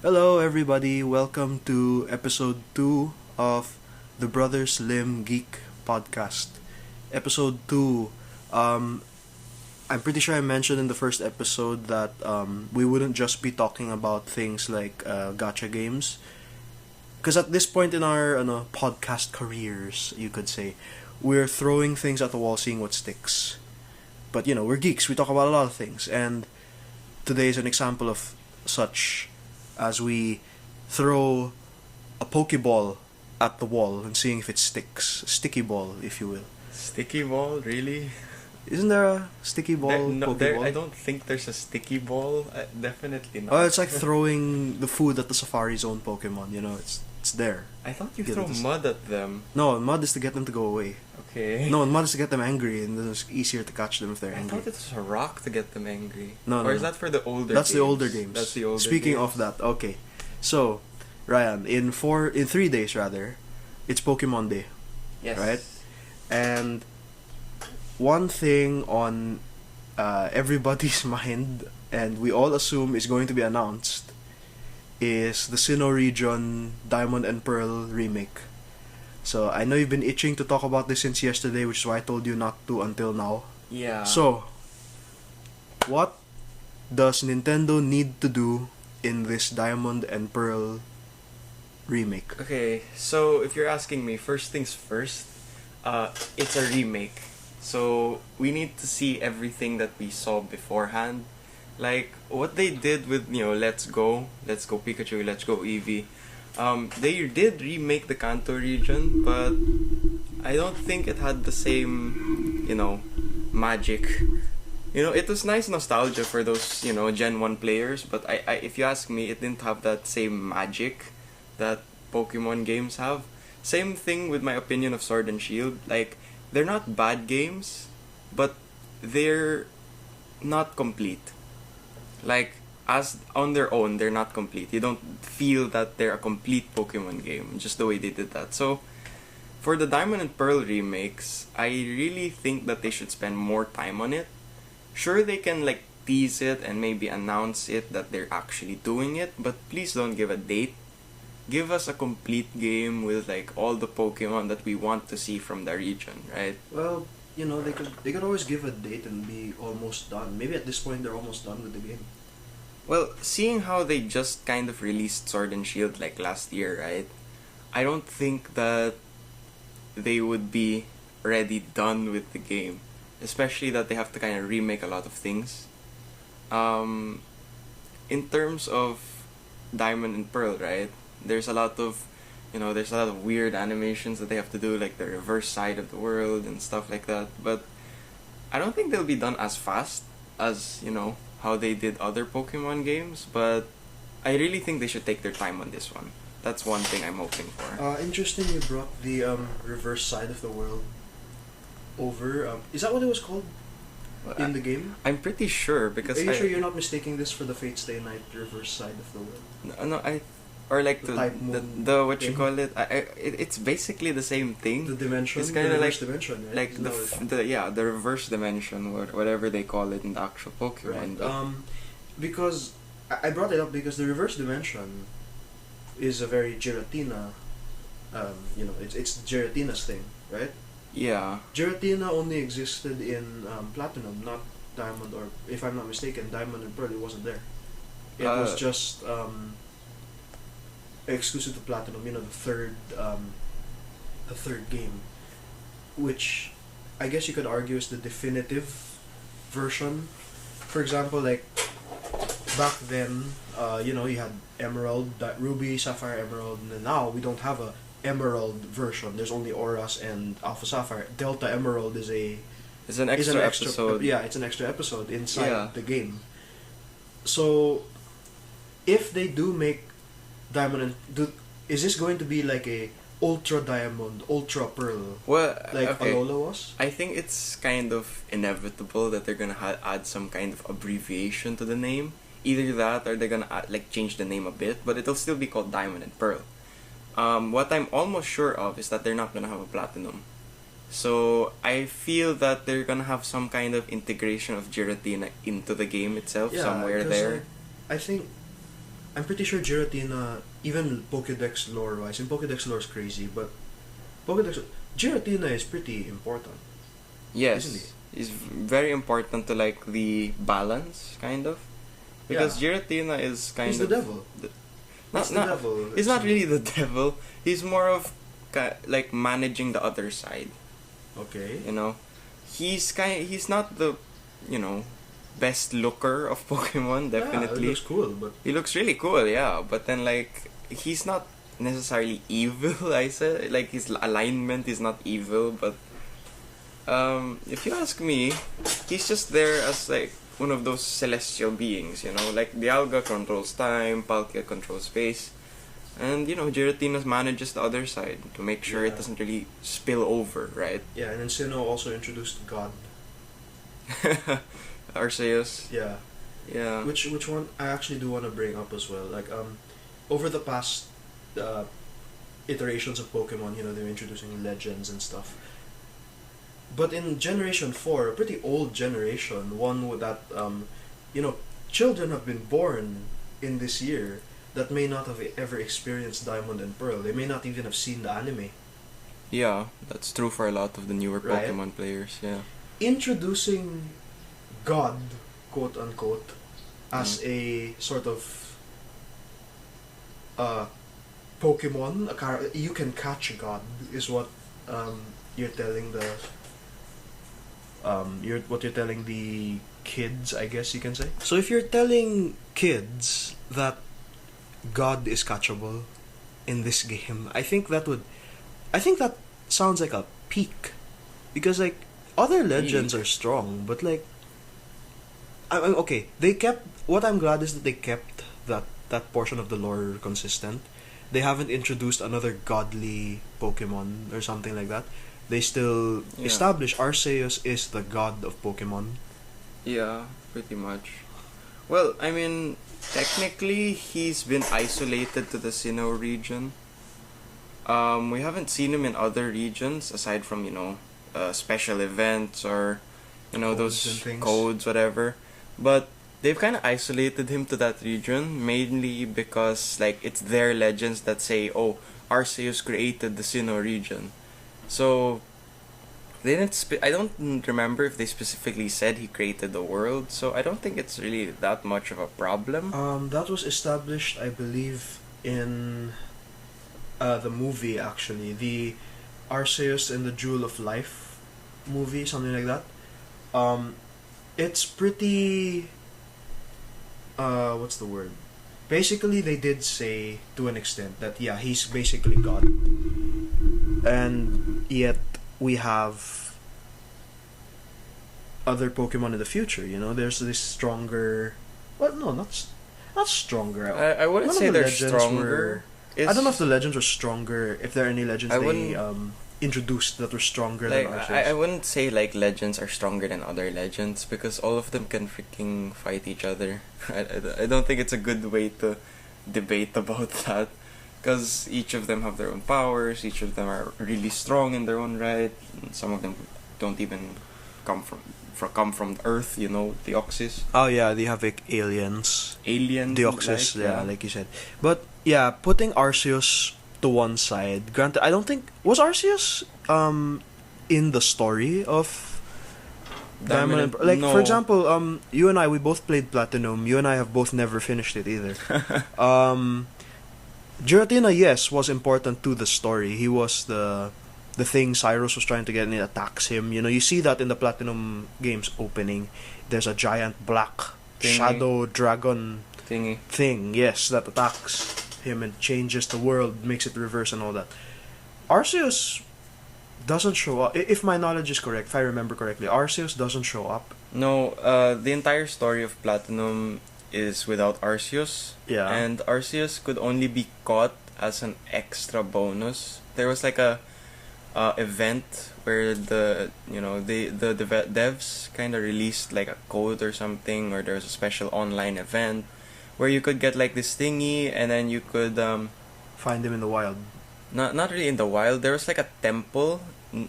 Hello, everybody. Welcome to episode 2 of the Brothers Lim Geek podcast. Episode 2. I'm pretty sure I mentioned in the first episode that we wouldn't just be talking about things like gacha games. Because at this point in our podcast careers, you could say, we're throwing things at the wall, seeing what sticks. But, we're geeks. We talk about a lot of things. And today is an example of such, as we throw a Pokeball at the wall and seeing if it sticks. Sticky ball, if you will. Sticky ball, really? Isn't there a sticky ball Pokeball? I don't think there's a sticky ball. Definitely not. Oh, it's like throwing the food at the Safari Zone Pokemon. It's there. I thought you throw mud at them. No, mud is to get them to go away. Okay. No, mud is to get them angry, and then it's easier to catch them if they're angry. I thought it was a rock to get them angry. No, is that for the older That's games? the older games. That's the older Speaking games. of that, okay. So, Ryan, in 3 days rather, it's Pokemon Day. Yes. Right? And one thing on everybody's mind, and we all assume is going to be announced, is the Sinnoh region Diamond and Pearl remake. So I know you've been itching to talk about this since yesterday, which is why I told you not to until now. Yeah. So, what does Nintendo need to do in this Diamond and Pearl remake? Okay, so if you're asking me, first things first, it's a remake. So we need to see everything that we saw beforehand. Like what they did with Let's Go Pikachu, Let's Go Eevee. They did remake the Kanto region, but I don't think it had the same magic. It was nice nostalgia for those Gen 1 players, but I if you ask me, it didn't have that same magic that Pokemon games have. Same thing with my opinion of Sword and Shield. Like, they're not bad games, but they're not complete. Like, as on their own, they're not complete. You don't feel that they're a complete Pokemon game, just the way they did that. So, for the Diamond and Pearl remakes, I really think that they should spend more time on it. Sure, they can tease it and maybe announce it that they're actually doing it, but please don't give a date. Give us a complete game with all the Pokemon that we want to see from the region, right? Well, they could always give a date and be almost done. Maybe at this point they're almost done with the game. Well, seeing how they just kind of released Sword and Shield last year, right? I don't think that they would be already done with the game. Especially that they have to kind of remake a lot of things. In terms of Diamond and Pearl, right? There's a lot of weird animations that they have to do, like the reverse side of the world and stuff like that. But I don't think they'll be done as fast as, how they did other Pokemon games. But I really think they should take their time on this one. That's one thing I'm hoping for. Interesting you brought the reverse side of the world over. Is that what it was called in the game? I'm pretty sure because Are you sure you're not mistaking this for the Fate Stay Night reverse side of the world? No, or the type the what you call it? It's basically the same thing. The dimension. It's kind of dimension, right? like the reverse dimension, or whatever they call it in the actual Pokemon. Right. Because I brought it up because the reverse dimension is a very Giratina. It's Giratina's thing, right? Yeah. Giratina only existed in Platinum, not Diamond, or if I'm not mistaken, Diamond and Pearl. It wasn't there. It was just exclusive to Platinum. The third game, which I guess you could argue is the definitive version. For example, back then, you had Emerald, Ruby, Sapphire, Emerald, and then now we don't have a Emerald version. There's only Auras and Alpha Sapphire. Delta Emerald is an extra episode. Yeah, it's an extra episode inside the game. So, if they do make Diamond is this going to be like a Ultra Diamond, Ultra Pearl? Well, Alola was? I think it's kind of inevitable that they're gonna add some kind of abbreviation to the name. Either that, or they're gonna change the name a bit, but it'll still be called Diamond and Pearl. What I'm almost sure of is that they're not gonna have a Platinum. So I feel that they're gonna have some kind of integration of Giratina into the game itself, somewhere there. I think I'm pretty sure Giratina, even Pokédex lore-wise, and Pokédex lore is crazy, but Pokédex, Giratina is pretty important, Yes, isn't he? is very important to like the balance, kind of, because Giratina is kind He's of the devil. not the not devil. he's not really the devil. He's more of like managing the other side. Okay. You know, he's not the, you know, best looker of Pokemon. Yeah, Definitely, it looks cool, but he looks really cool. Yeah, but then like he's not necessarily evil. I said like his alignment is not evil, but if you ask me, he's just there as like one of those celestial beings. You know, like Dialga controls time, Palkia controls space. And you know, Giratina manages the other side to make sure it Yeah. doesn't really spill over, right? yeah, and then Sinnoh also introduced God. Arceus, Yeah. yeah. Which one I actually do want to bring up as well. Like over the past iterations of Pokemon, they're introducing legends and stuff. But in Generation 4, a pretty old generation, one with that children have been born in this year that may not have ever experienced Diamond and Pearl. They may not even have seen the anime. Yeah, that's true for a lot of the newer Right. Pokemon players, yeah. Introducing God, quote unquote, as a sort of Pokemon, you can catch God, is what you're telling you're telling the kids, I guess you can say. So if you're telling kids that God is catchable in this game, I think that sounds like a peak, because like other legends are strong, but like okay, they kept. What I'm glad is that they kept that portion of the lore consistent. They haven't introduced another godly Pokemon or something like that. They still establish Arceus is the god of Pokemon. Yeah, pretty much. Well, I mean, technically, he's been isolated to the Sinnoh region. We haven't seen him in other regions aside from, special events or, Codes and those things. codes, whatever. But they've kind of isolated him to that region, mainly because, like, it's their legends that say, oh, Arceus created the Sinnoh region. So, they didn't. I don't remember if they specifically said he created the world. So I don't think it's really that much of a problem. That was established, I believe, in the movie, actually. The Arceus and the Jewel of Life movie, something like that. It's pretty... what's the word? Basically, they did say, to an extent, that, yeah, he's basically God. And yet, we have other Pokemon in the future, There's this stronger... Well, no, not stronger. I wouldn't None of say the they're legends stronger. I don't know if the legends were stronger, if there are any legends I they wouldn't- introduced that were stronger Like, than Arceus. I wouldn't say like legends are stronger than other legends because all of them can freaking fight each other. I don't think it's a good way to debate about that, because each of them have their own powers. Each of them are really strong in their own right. And some of them don't even come from Earth. The Oxys, Oh yeah, they have like aliens. aliens, Deoxys, like you said. But yeah, putting Arceus to one side, granted, I don't think... Was Arceus in the story of Diamond and Pearl? Like, no. for example, you and I, we both played Platinum. You and I have both never finished it either. Giratina, yes, was important to the story. He was the thing Cyrus was trying to get, and it attacks him. You see that in the Platinum games opening. There's a giant black Thingy. shadow dragon Thingy. thing, yes, that attacks him and changes the world, makes it reverse and all that. Arceus doesn't show up. If my knowledge is correct, if I remember correctly, Arceus doesn't show up. No, the entire story of Platinum is without Arceus. Yeah. And Arceus could only be caught as an extra bonus. There was like a event where the devs kind of released like a code or something, or there was a special online event where you could get like this thingy, and then you could Find him in the wild. not really in the wild. There was like a temple,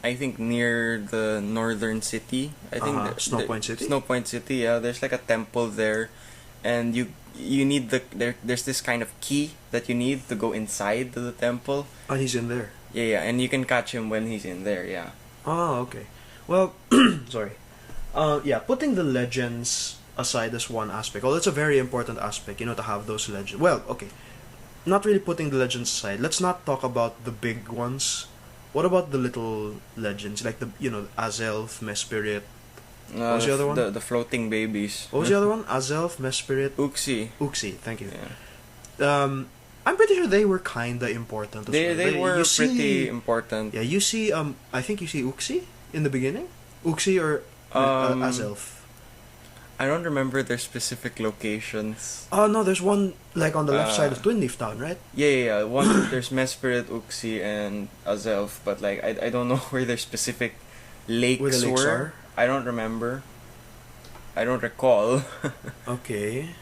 I think near the northern city. I think Snow Point City? Snow Point City. Yeah, there's like a temple there, and you need there's this kind of key that you need to go inside to the temple. And he's in there. Yeah, and you can catch him when he's in there. Yeah. Oh, okay. Well, sorry. Yeah, putting the legends aside as one aspect. Well, it's a very important aspect, to have those legends. Well, okay. Not really putting the legends aside. Let's not talk about the big ones. What about the little legends, like the Azelf, Mespirit? What was the other one? The floating babies. What was the other one? Azelf, Mespirit, Uxie. Thank you. Yeah. I'm pretty sure they were kinda important as well. They were you see, pretty important. Yeah, you see. I think you see Uxie in the beginning. Uxie or Azelf. I don't remember their specific locations. Oh no, there's one like on the left side of Twin Leaf Town, right? Yeah. One there's Mespirit, Uxie, and Azelf, but like I don't know where their specific lakes Where the lakes were. are? I don't remember. I don't recall. Okay.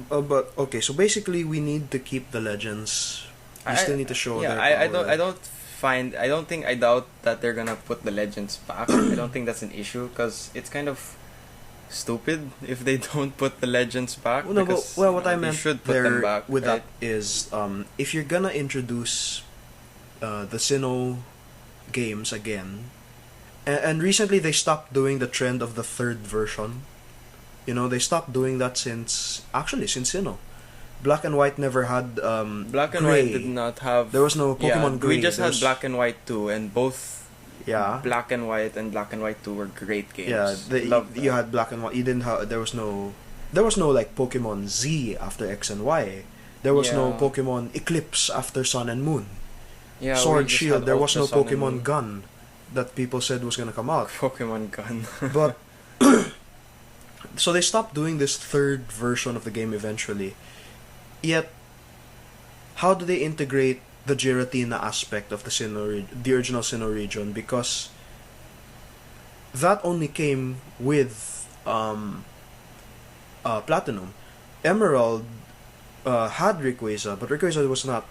But okay, so basically we need to keep the legends. We still need to show their power. I doubt that they're gonna put the legends back. I don't think that's an issue because it's kind of stupid if they don't put the legends back. Well, no, because, what I they meant should put there them back, with right? that is if you're gonna introduce the Sinnoh games again, and recently they stopped doing the trend of the third version. They stopped doing that since Sinnoh. Black and White never had Black and Gray. White did not have. There was no Pokemon Gray. We just had Black and White 2, and both Black and White 2 were great games. Yeah, you had Black and White. You didn't have. There was no like Pokemon Z after X and Y. There was no Pokemon Eclipse after Sun and Moon. Yeah, Sword just Shield. had There was no Ultra Sun and Pokemon Moon. Gun that people said was gonna come out. Pokemon Gun. But so they stopped doing this third version of the game eventually. Yet, how do they integrate the Giratina aspect of the original Sinnoh region? Because that only came with Platinum. Emerald had Rayquaza, but Rayquaza was not.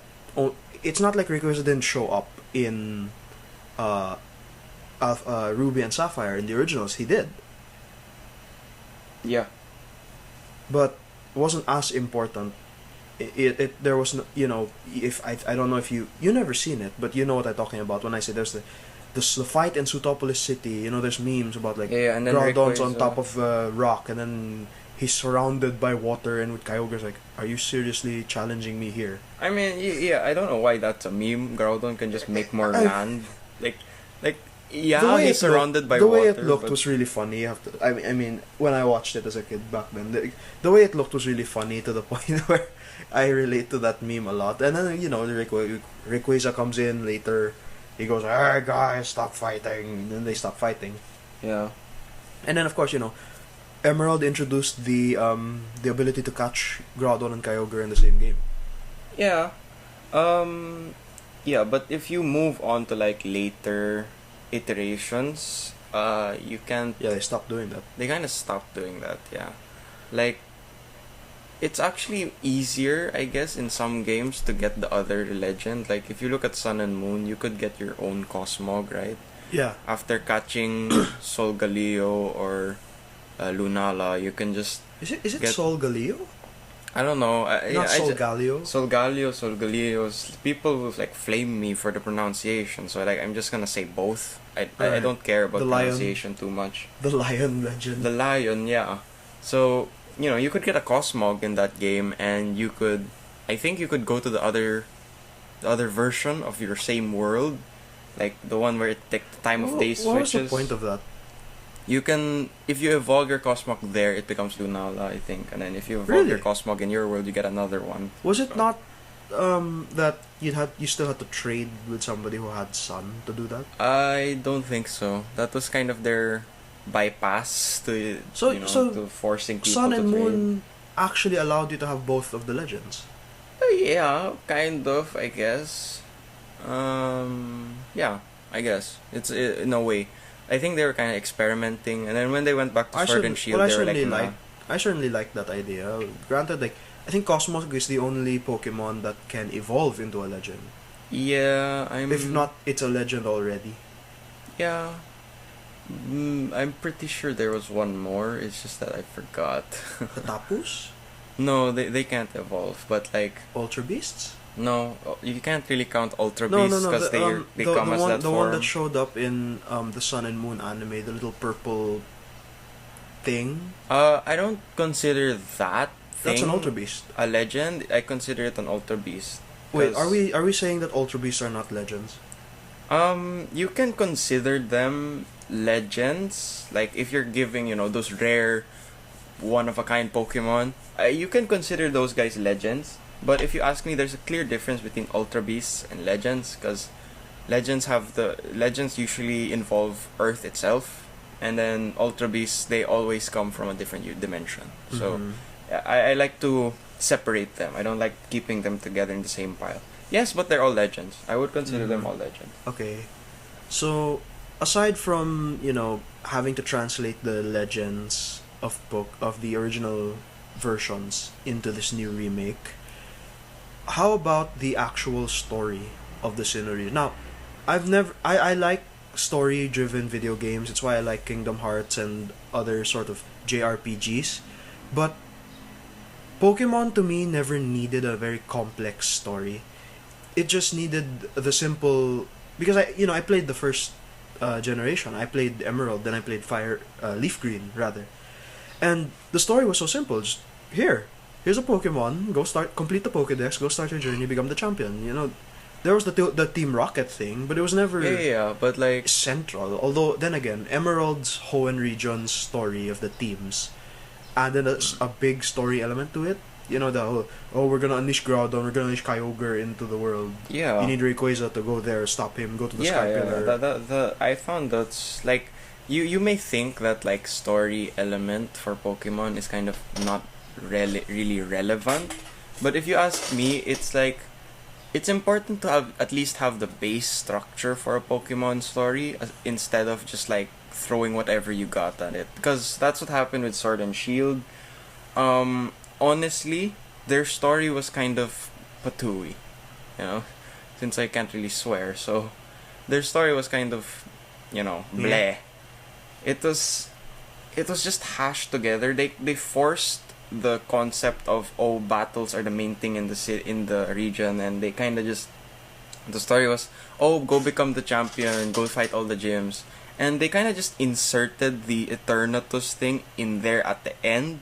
It's not like Rayquaza didn't show up in Ruby and Sapphire in the originals. He did. Yeah. But wasn't as important. There was no, if I don't know if you never seen it, but you know what I'm talking about when I say there's the fight in Sutopolis City. There's memes about like and then Groudon's on Rayquaza. top of a rock, and then he's surrounded by water, and with Kyogre's like, "Are you seriously challenging me here?" I mean, I don't know why that's a meme. Groudon can just make more land. He's surrounded by the water. way it looked but was really funny. You have to. I mean, when I watched it as a kid back then, the way it looked was really funny to the point where I relate to that meme a lot. And then Rayquaza comes in later. He goes, "Hey guys, stop fighting!" And then they stop fighting. Yeah. And then of course Emerald introduced the ability to catch Groudon and Kyogre in the same game. Yeah. But if you move on to like later iterations, you can't. Yeah, they stopped doing that. They kind of stopped doing that. Yeah, like it's actually easier, I guess, in some games to get the other legend. Like if you look at Sun and Moon, you could get your own Cosmog, right? Yeah. After catching Solgaleo or Lunala, you can just. Is it Solgaleo? I don't know. Not Solgaleo. Solgaleos. People will like flame me for the pronunciation, so like I'm just gonna say both. I don't care about The lion. pronunciation too much. The Lion legend. The lion, yeah. So you could get a Cosmog in that game, and I think you could go to the other version of your same world, like the one where the time of day switches. What was the point of that? You can, if you evolve your Cosmog there, it becomes Lunala, I think. And then if you evolve Really? your Cosmog in your world, you get another one. Was it not that you still had to trade with somebody who had Sun to do that? I don't think so. That was kind of their bypass to So to forcing people Sun to and trade. Moon actually allowed you to have both of the legends. Yeah, kind of, I guess. Yeah, I guess it's in a way. I think they were kind of experimenting, and then when they went back to Sword and Shield, they were like, nah. I certainly like that idea. Granted, like I think Cosmog is the only Pokemon that can evolve into a legend. Yeah, If not, it's a legend already. Yeah. I'm pretty sure there was one more. It's just that I forgot. The Tapus? No, they can't evolve, but like Ultra Beasts? no, you can't really count Ultra No, Beasts because they come as that the form. one that showed up in the Sun and Moon anime, the little purple thing. I don't consider that thing That's an Ultra Beast. a legend. I consider it an Ultra Beast. Wait, 'Cause, are we saying that Ultra Beasts are not legends? you can consider them legends. Like if you're giving, those rare, one of a kind Pokemon, you can consider those guys legends. But if you ask me, there's a clear difference between Ultra Beasts and legends, because legends usually involve Earth itself, and then Ultra Beasts, they always come from a different dimension. So I like to separate them. I don't like keeping them together in the same pile. Yes, but they're all legends. I would consider them all legends. Okay. So, aside from, having to translate the legends of the original versions into this new remake, how about the actual story of the Sinnoh? Now, I like story-driven video games. It's why I like Kingdom Hearts and other sort of JRPGs. But Pokemon to me never needed a very complex story. It just needed the simple, because I played the first generation. I played Emerald, then I played Leaf Green rather, and the story was so simple. Just here's a Pokemon. Complete the Pokédex. Go start your journey. Become the champion. There was the Team Rocket thing, but it was never But like central. Although then again, Emerald's Hoenn region's story of the teams added a big story element to it. We're gonna unleash Groudon, we're gonna unleash Kyogre into the world. Yeah. You need Rayquaza to go there, stop him, go to the Sky Pillar. I found that's like you may think that like story element for Pokemon is kind of not really relevant, but if you ask me, it's like it's important to at least have the base structure for a Pokemon story instead of just like throwing whatever you got at it, because that's what happened with Sword and Shield. Honestly, their story was kind of patooey, since I can't really swear. So, their story was kind of, bleh. It was just hashed together. They forced the concept of battles are the main thing in the region, and they kind of just the story was go become the champion, go fight all the gyms, and they kind of just inserted the Eternatus thing in there at the end.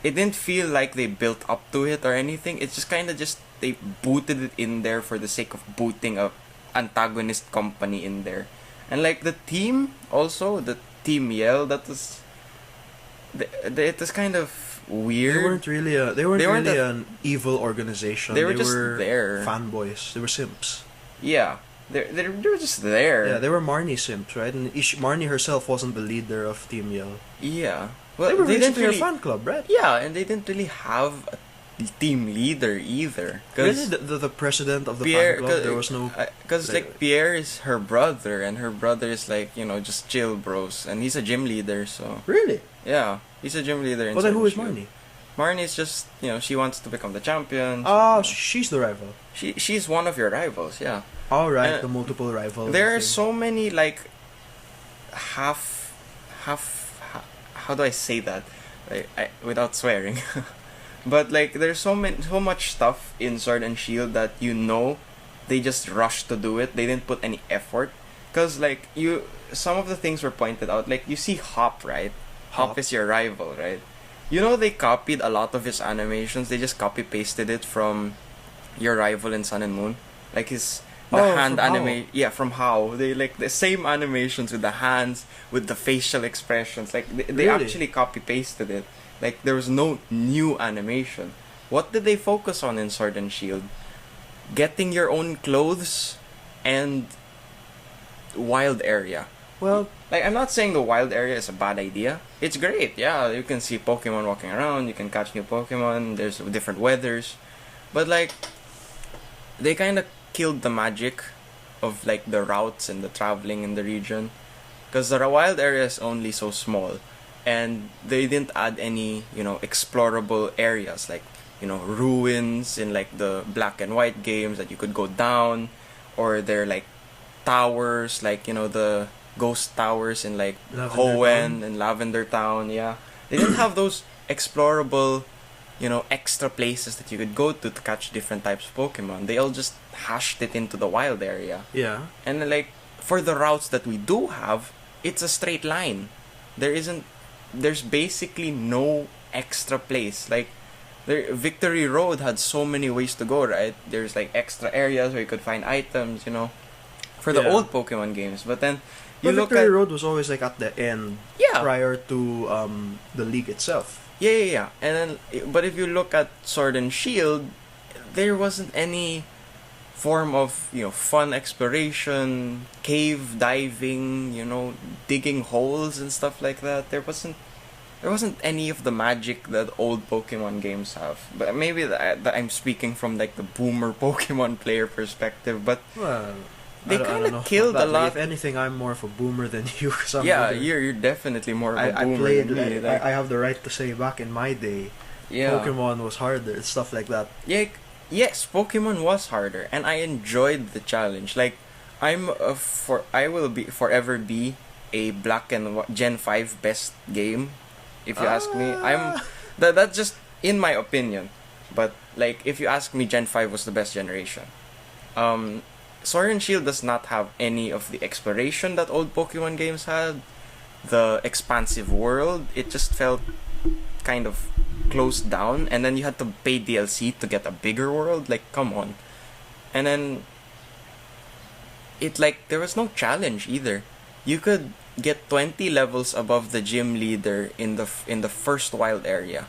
It didn't feel like they built up to it or anything. It's just kind of they booted it in there for the sake of booting a antagonist company in there. And like the team also, the Team Yell, that was it was kind of weird. They weren't really an evil organization. They were just there. Fanboys. They were simps. Yeah. They were just there. Yeah, they were Marnie simps, right? And Marnie herself wasn't the leader of Team Yell. Yeah. Well, they didn't really a fan club, right? Yeah, and they didn't really have a team leader either. Really, the president of the fan club, there was no. Because Pierre is her brother, and her brother is like just chill bros, and he's a gym leader. So really, yeah, he's a gym leader. Well, then who is Marnie? Marnie is just she wants to become the champion. Oh, she's the rival. She's one of your rivals. Yeah. All right, the multiple rivals. There are so many like half. How do I say that? Without swearing. But like there's so much stuff in Sword and Shield that they just rushed to do it. They didn't put any effort, because like some of the things were pointed out. Like you see Hop, right? Hop is your rival, right? They copied a lot of his animations. They just copy pasted it from your rival in Sun and Moon, like the hand anime. Yeah, from How they like the same animations with the hands, with the facial expressions. Like they Really? actually copy pasted it. Like there was no new animation. What did they focus on in Sword and Shield? Getting your own clothes and wild area. Well, like I'm not saying the wild area is a bad idea. It's great. Yeah, you can see Pokemon walking around. You can catch new Pokemon. There's different weathers, but like they kind of killed the magic of like the routes and the traveling in the region, because the wild area is only so small, and they didn't add any explorable areas like ruins in like the Black and White games that you could go down, or they're like towers like the ghost towers in like Lavender Hoenn Town. and Lavender Town. Yeah, they didn't have those explorable extra places that you could go to catch different types of Pokemon. They all just hashed it into the wild area. Yeah. And like for the routes that we do have, it's a straight line. There's basically no extra place. Like Victory Road had so many ways to go, right? There's like extra areas where you could find items, for the old Pokemon games. But then you look Victory at Road was always like at the end, prior to the league itself. Yeah. And then, but if you look at Sword and Shield, there wasn't any form of fun exploration, cave diving, digging holes and stuff like that. There wasn't any of the magic that old Pokemon games have. But maybe that I'm speaking from like the boomer Pokemon player perspective. But Well, they kind of killed a lot. If anything, I'm more of a boomer than you. You're definitely more of a I boomer played. than me. I have the right to say, back in my day, Pokemon was harder, stuff like that. Yeah, yes, Pokemon was harder, and I enjoyed the challenge. Like, I will forever be a Black and Gen 5 best game. If you ask me, that's just in my opinion. But like, if you ask me, Gen 5 was the best generation. Sword and Shield does not have any of the exploration that old Pokemon games had. The expansive world, it just felt kind of closed down, and then you had to pay DLC to get a bigger world. Like, come on. And then there was no challenge either. You could get 20 levels above the gym leader in the first wild area.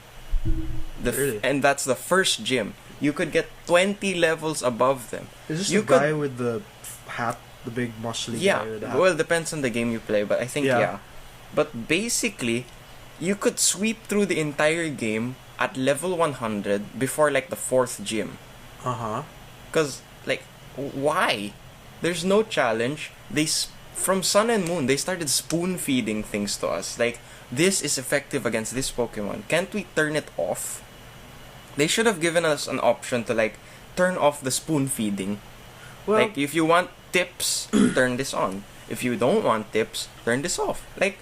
Really? And that's the first gym. You could get 20 levels above them. Is this the guy with the hat, the big muscly guy with the hat? Well, it depends on the game you play, but I think But basically, you could sweep through the entire game at level 100 before like the fourth gym. Because why? There's no challenge. From Sun and Moon, they started spoon feeding things to us. Like, this is effective against this Pokemon. Can't we turn it off? They should have given us an option to turn off the spoon feeding. Well, like, if you want tips, turn this on. If you don't want tips, turn this off. Like,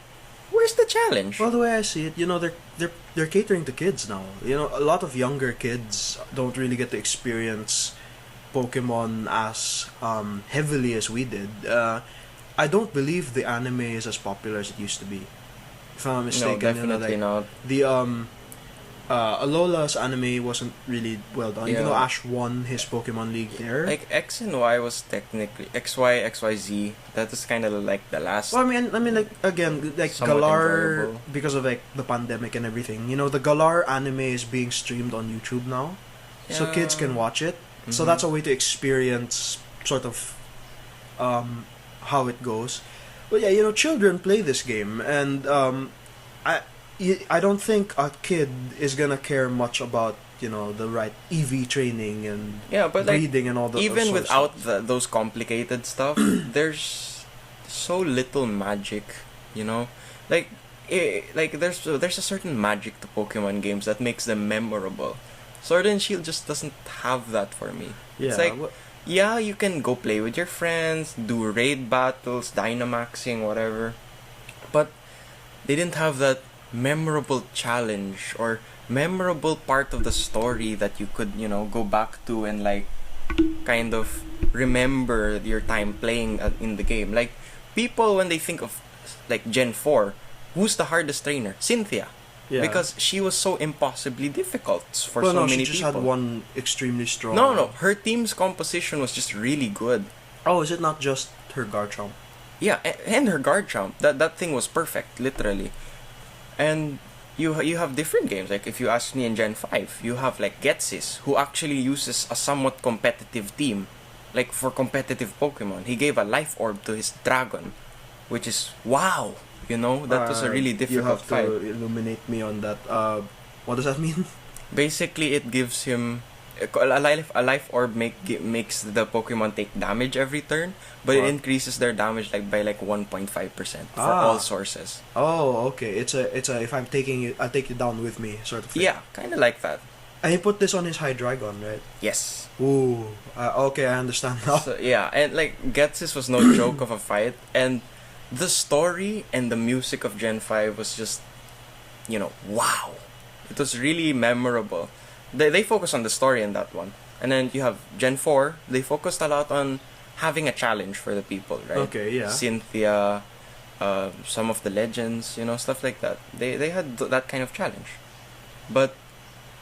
where's the challenge? Well, the way I see it, they're catering to kids now. A lot of younger kids don't really get to experience Pokemon as heavily as we did. I don't believe the anime is as popular as it used to be. If I'm not mistaken, No, definitely not. The Alola's anime wasn't really well done. Even though Ash won his Pokemon League there. Like, X and Y was technically XY, XYZ. That was kind of like the last. Well, I mean, again, Galar, enjoyable. because of the pandemic and everything. The Galar anime is being streamed on YouTube now, so kids can watch it. Mm-hmm. So that's a way to experience sort of how it goes. But yeah, children play this game, and I don't think a kid is gonna care much about the right EV training and breeding and all that. Even without those complicated stuff, there's so little magic. Like there's a certain magic to Pokemon games that makes them memorable. Sword and Shield just doesn't have that for me. Yeah, it's like, you can go play with your friends, do raid battles, Dynamaxing, whatever, but they didn't have that memorable challenge or memorable part of the story that you could go back to and kind of remember your time playing in the game. Like, people, when they think of Gen 4, who's the hardest trainer? Cynthia. Because she was so impossibly difficult for so many people. She just had one extremely strong. No, her team's composition was just really good. Oh, is it not just her Garchomp? Yeah, and her Garchomp. That thing was perfect, literally. And you have different games. Like, if you ask me in Gen 5, you have Getsis, who actually uses a somewhat competitive team. Like, for competitive Pokemon. He gave a life orb to his dragon, which is wow. That was a really difficult fight. You have to illuminate me on that. What does that mean? Basically, it gives him a life orb makes the Pokemon take damage every turn, but it increases their damage by 1.5% for all sources. Oh, okay. It's a if I'm taking it, I take you down with me sort of thing. Yeah, kind of like that. And he put this on his Hydreigon, right? Yes. Ooh. Okay, I understand now. So, yeah, and Getsis was no joke of a fight, and the story and the music of Gen 5 was just, wow. It was really memorable. they focus on the story in that one. And then you have Gen 4, they focused a lot on having a challenge for the people, right? Okay, yeah. Cynthia, some of the legends, stuff like that. They had that kind of challenge. But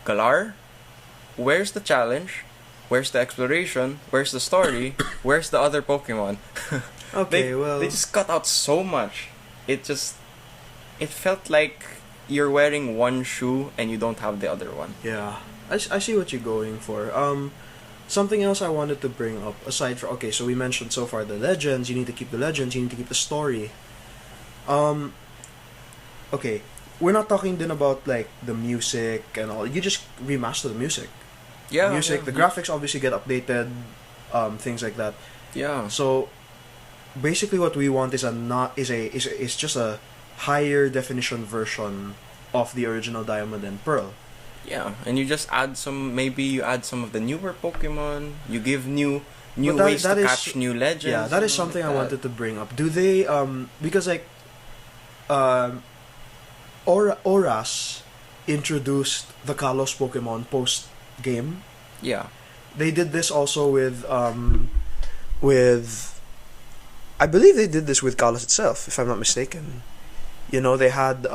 Galar, where's the challenge? Where's the exploration? Where's the story? Where's the other Pokemon? Okay, they just cut out so much. It felt like you're wearing one shoe and you don't have the other one. Yeah, I see what you're going for. Something else I wanted to bring up, aside from, okay, so we mentioned so far the legends, you need to keep the legends, you need to keep the story. Okay, we're not talking then about, like, the music and all, you just remaster the music. Yeah. Music, the graphics obviously get updated, things like that. Yeah. So, basically what we want is just a higher definition version of the original Diamond and Pearl. Yeah, and you just add maybe you add some of the newer Pokemon, you give new But ways to catch new legends. Yeah, that is something I wanted to bring up. Do they, because, like, Oras introduced the Kalos Pokemon post-game. Yeah. They did this also with I believe they did this with Kalos itself, if I'm not mistaken. They had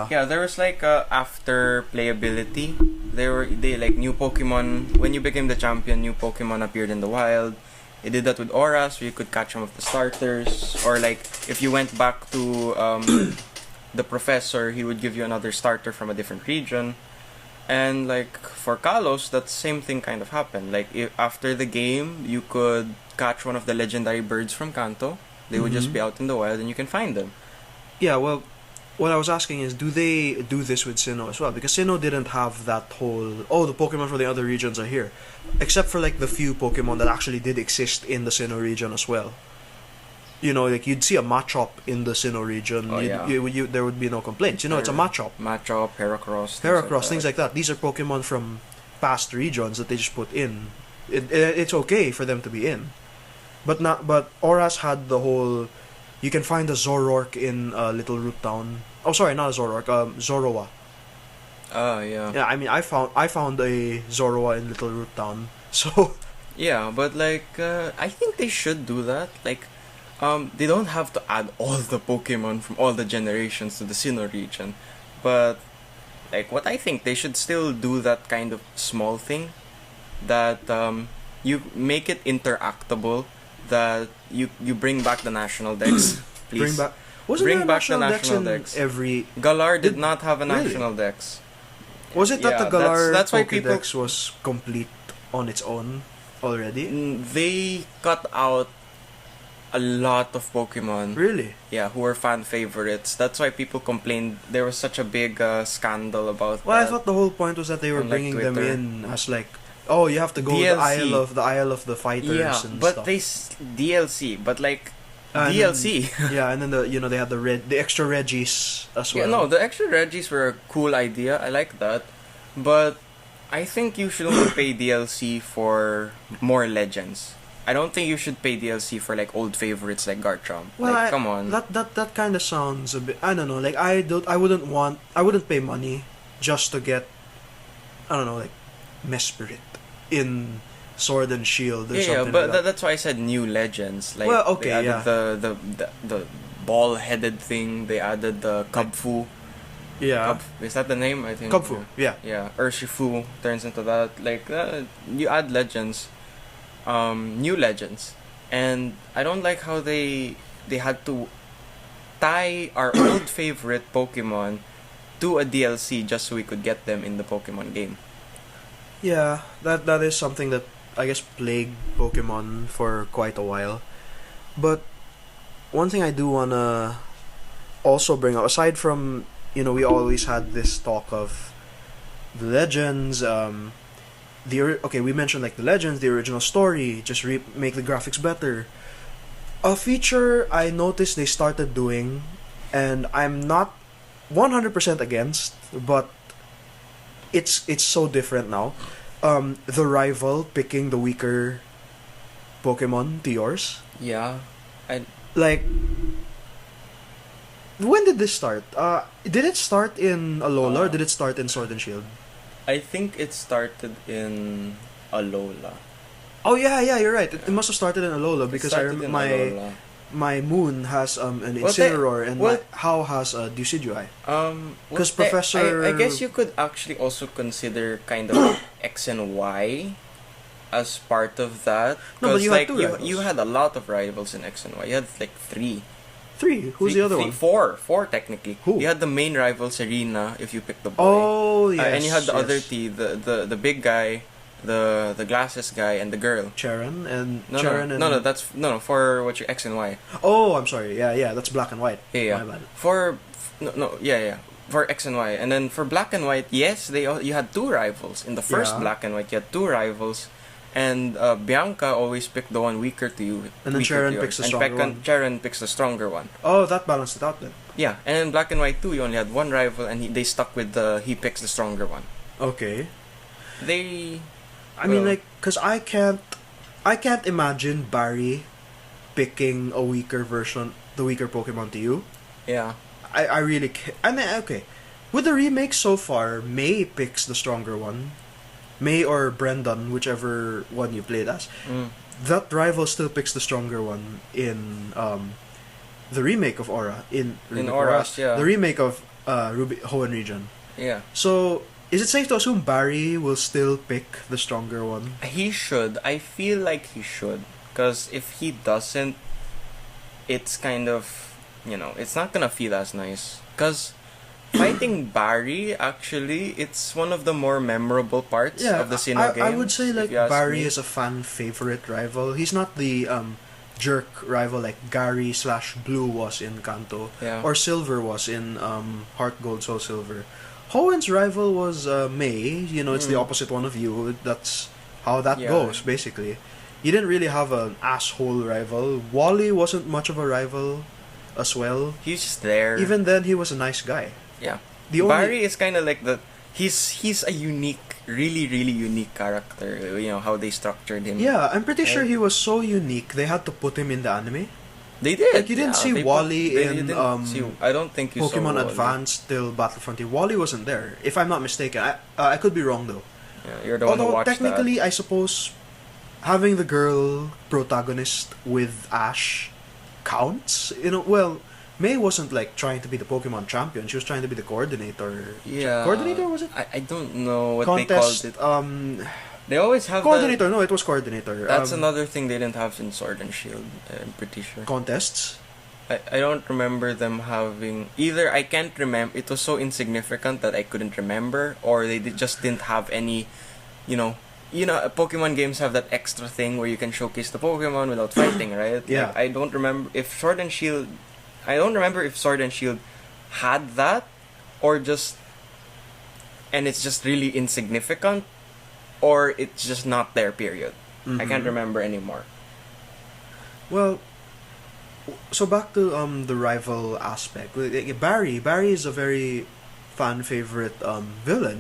Yeah, there was like after playability. They like new Pokemon when you became the champion, new Pokemon appeared in the wild. They did that with Auras, where you could catch some of the starters, or like if you went back to the professor, he would give you another starter from a different region. And like for Kalos, that same thing kind of happened. Like after the game, you could catch one of the legendary birds from Kanto. They would just be out in the wild, and you can find them. Yeah, well, what I was asking is, do they do this with Sinnoh as well? Because Sinnoh didn't have that whole, the Pokemon from the other regions are here. Except for, like, the few Pokemon that actually did exist in the Sinnoh region as well. Like, you'd see a Machop in the Sinnoh region. Oh, yeah. There would be no complaints. It's a Machop. Machop, Heracross. Things like that. These are Pokemon from past regions that they just put in. It's okay for them to be in. But Auras had the whole... You can find a Zoroark in Little Root Town. Oh, sorry, not a Zoroark. Zoroa. Yeah. Yeah, I mean, I found a Zoroa in Little Root Town. So... Yeah, but like, I think they should do that. Like, they don't have to add all the Pokemon from all the generations to the Sinnoh region. But, like, what I think, they should still do that kind of small thing. That, you make it interactable. That you bring back the national dex, please. Bring back the national dex. Every Galar did not have a national dex. Was it that the Galar that's why Pokédex was complete on its own already? They cut out a lot of Pokemon. Really? Yeah, who were fan favorites. That's why people complained. There was such a big scandal about. Well, I thought the whole point was that they were bringing them in as like. Oh, you have to go DLC. to the Isle of the Fighters. Yeah, and but stuff. they DLC, but like DLC. Yeah, and then they had the extra Regis as well. Yeah, no, the extra Regis were a cool idea. I like that, but I think you should only pay DLC for more legends. I don't think you should pay DLC for like old favorites like Garchomp. Well, like, come on. That kind of sounds a bit. I don't know. Like I wouldn't pay money just to get. I don't know, like Mesprit in Sword and Shield or something. Yeah, but like that. that's why I said new legends. Like, well, okay, they added the ball-headed thing. They added the Kubfu. Yeah. Is that the name? I think. Kubfu. Yeah. Yeah. Urshifu turns into that. Like you add legends, new legends, and I don't like how they had to tie our old favorite Pokemon to a DLC just so we could get them in the Pokemon game. Yeah, that is something that I guess plagued Pokemon for quite a while. But one thing I do wanna also bring up, aside from we always had this talk of the legends, we mentioned like the legends, the original story, just make the graphics better. A feature I noticed they started doing, and I'm not 100% against, but it's so different now. The rival picking the weaker Pokemon to yours. Yeah, like. When did this start? Did it start in Alola or did it start in Sword and Shield? I think it started in Alola. Oh yeah, you're right. It must have started in Alola because I Started in my Alola. my moon has an Well, Incineroar and well- my How has a Decidueye. 'Cause well, Professor- I guess you could actually also consider kind of X and Y as part of that. No, but 'Cause, you had two you, rivals. you had a lot of rivals in X and Y. You had like three. 3. Who's the other one? Four technically. Who? You had the main rival Serena if you picked the boy. Oh yes. And you had the yes. other T, the big guy, the glasses guy, and the girl. Charon and No, Charon no, and no, that's no for what you X and Y. Oh, I'm sorry. Yeah, that's black and white. Yeah, My bad. for X and Y, and then for Black and White, yes, you had two rivals in the first Yeah. Black and White. You had two rivals, and Bianca always picked the one weaker to you. And then weaker Charon to yours. picks the And stronger one. Charon picks the stronger one. Oh, that balanced it out then. Yeah, and in Black and White 2, you only had one rival, and they stuck with he picks the stronger one. Okay. They, I mean, Well- like, cause I can't imagine Barry picking the weaker Pokemon to you. yeah, I really can't. I mean, okay. With the remake so far, May picks the stronger one. May or Brendan, whichever one you played as. That rival still picks the stronger one in the remake of Aura. In remake of Auras, yeah. The remake of Hoenn region. yeah. So, is it safe to assume Barry will still pick the stronger one? He should. I feel like he should. Because if he doesn't, it's kind of, it's not gonna feel as nice. Because fighting Barry, actually, it's one of the more memorable parts of the Sinnoh game. I would say, like, if you ask Barry me. is a fan favorite rival. He's not the jerk rival like Gary/Blue was in Kanto. Yeah. Or Silver was in Heart Gold, Soul Silver. Hoenn's rival was May. It's the opposite one of you. That's how that Yeah. goes, basically. You didn't really have an asshole rival. Wally wasn't much of a rival as well. He's just there. Even then, he was a nice guy. yeah. The only Barry is kind of like he's a unique, really, really unique character. How they structured him. Yeah, I'm pretty sure Right. he was so unique they had to put him in the anime. They did. Like, you didn't see Wally in, I don't think you Pokemon saw Wally. Advance till Battlefront. Wally wasn't there, if I'm not mistaken. I could be wrong though. Yeah, you're the one who Although watched technically, I suppose having the girl protagonist with Ash counts. Well, May wasn't like trying to be the Pokemon champion. She was trying to be the coordinator. that. Yeah. Coordinator, was it? I don't know what Contest. they called it. They always have Coordinator. No, it was coordinator. That's another thing they didn't have in Sword and Shield. I'm pretty sure. Contests. I don't remember them having either. I can't remember. It was so insignificant that I couldn't remember, or they just didn't have any. Pokemon games have that extra thing where you can showcase the Pokemon without fighting, right? Yeah. Like, I don't remember if Sword and Shield. I don't remember if Sword and Shield had that, or just. And it's just really insignificant, or it's just not there. Period. I can't Mhm. remember anymore. Well, so back to the rival aspect. Barry is a very fan favorite villain.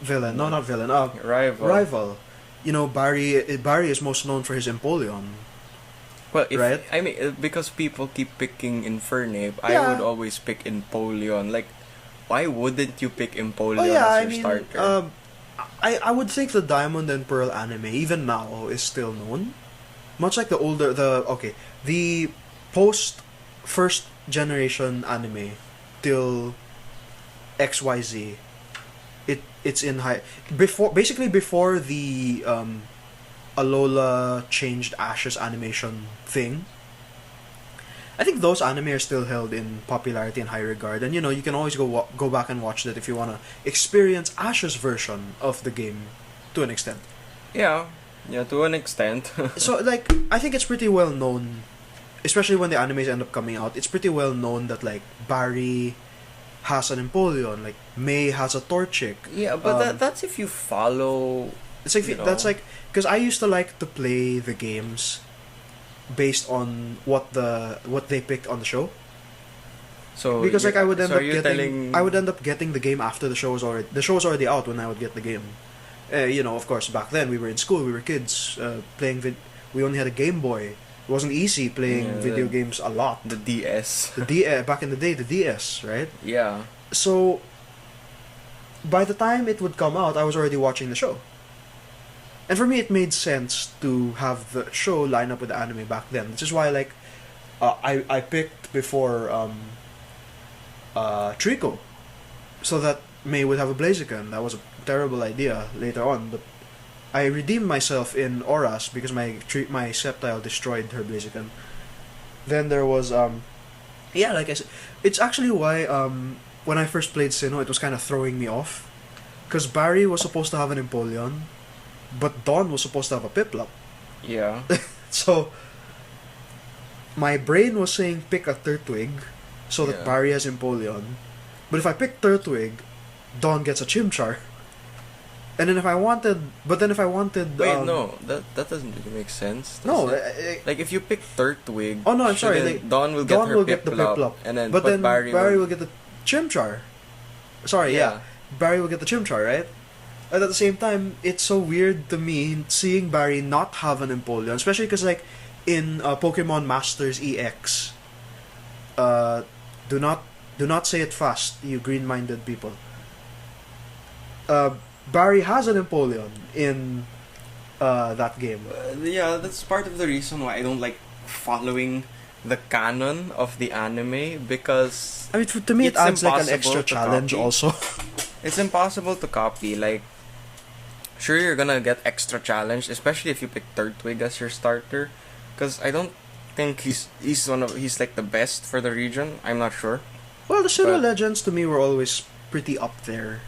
Villain. No, not villain. Rival. Rival. Barry is most known for his Empoleon. Well, Right? I mean, because people keep picking Infernape, Yeah. I would always pick Empoleon. Like, why wouldn't you pick Empoleon Oh yeah, as your starter? I would think the Diamond and Pearl anime even now is still known. Much like the post first generation anime till XYZ, it's in high before the Alola changed Ash's animation thing. I think those anime are still held in popularity and high regard, and you can always go back and watch that if you want to experience Ash's version of the game to an extent. yeah, to an extent. So like I think it's pretty well known, especially when the animes end up coming out. It's pretty well known that like Barry has an Empoleon, like May has a Torchic. yeah, but that's if you follow. It's like you know. that's like because I used to like to play the games based on what they picked on the show. So Because like I would end up getting the game after the show was already out when I would get the game. Of course back then we were in school, we were kids playing we only had a Game Boy. It wasn't easy playing video games a lot. the DS. Back in the day, the DS, right? Yeah. So by the time it would come out, I was already watching the show. And for me, it made sense to have the show line up with the anime back then. Which is why, like, I picked before Trico, so that May would have a Blaziken. That was a terrible idea later on, but I redeemed myself in Auras because my Sceptile destroyed her Blaziken. Then there was yeah, like I said, it's actually why when I first played Sinnoh, it was kind of throwing me off, because Barry was supposed to have an Empoleon, but Dawn was supposed to have a Piplup. Yeah. So my brain was saying pick a Turtwig, so that Yeah. Barry has Empoleon. But if I pick Turtwig, Dawn gets a Chimchar. And then if I wanted, Wait, no, that doesn't really make sense. No, does it? Like if you pick Turtwig, oh no, I'm sorry. then Like, Dawn will get Dawn her will get the Piplup, and then but then Barry will get the Chimchar. Sorry, yeah. Barry will get the Chimchar, right? And at the same time, it's so weird to me seeing Barry not have an Empoleon, especially because like in Pokemon Masters EX, do not say it fast, you green-minded people. Barry has an Empoleon in that game. Yeah, that's part of the reason why I don't like following the canon of the anime, because I mean, to me, it it's adds like an impossible extra to challenge copy. also. It's impossible to copy. Like, sure, you're gonna get extra challenged, especially if you pick Turtwig as your starter, because I don't think he's like the best for the region. I'm not sure. Well, the Sinnoh But- Legends to me were always pretty up there.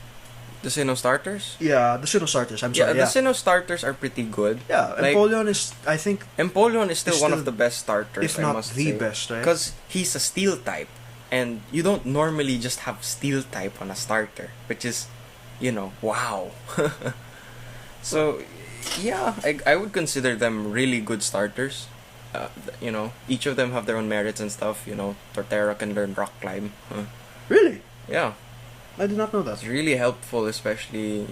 The Sinnoh starters. Yeah, the Sinnoh starters. I'm Yeah, sorry. the Sinnoh starters are pretty good. Yeah, like- Empoleon is, I think, Empoleon is still Is one still- of the best starters, if I not must the say. best, right? Because he's a steel type, and you don't normally just have steel type on a starter, which is, wow. So, yeah, I would consider them really good starters. Each of them have their own merits and stuff. Torterra can learn rock climb. Really, Yeah, I did not know that. it's really helpful, especially,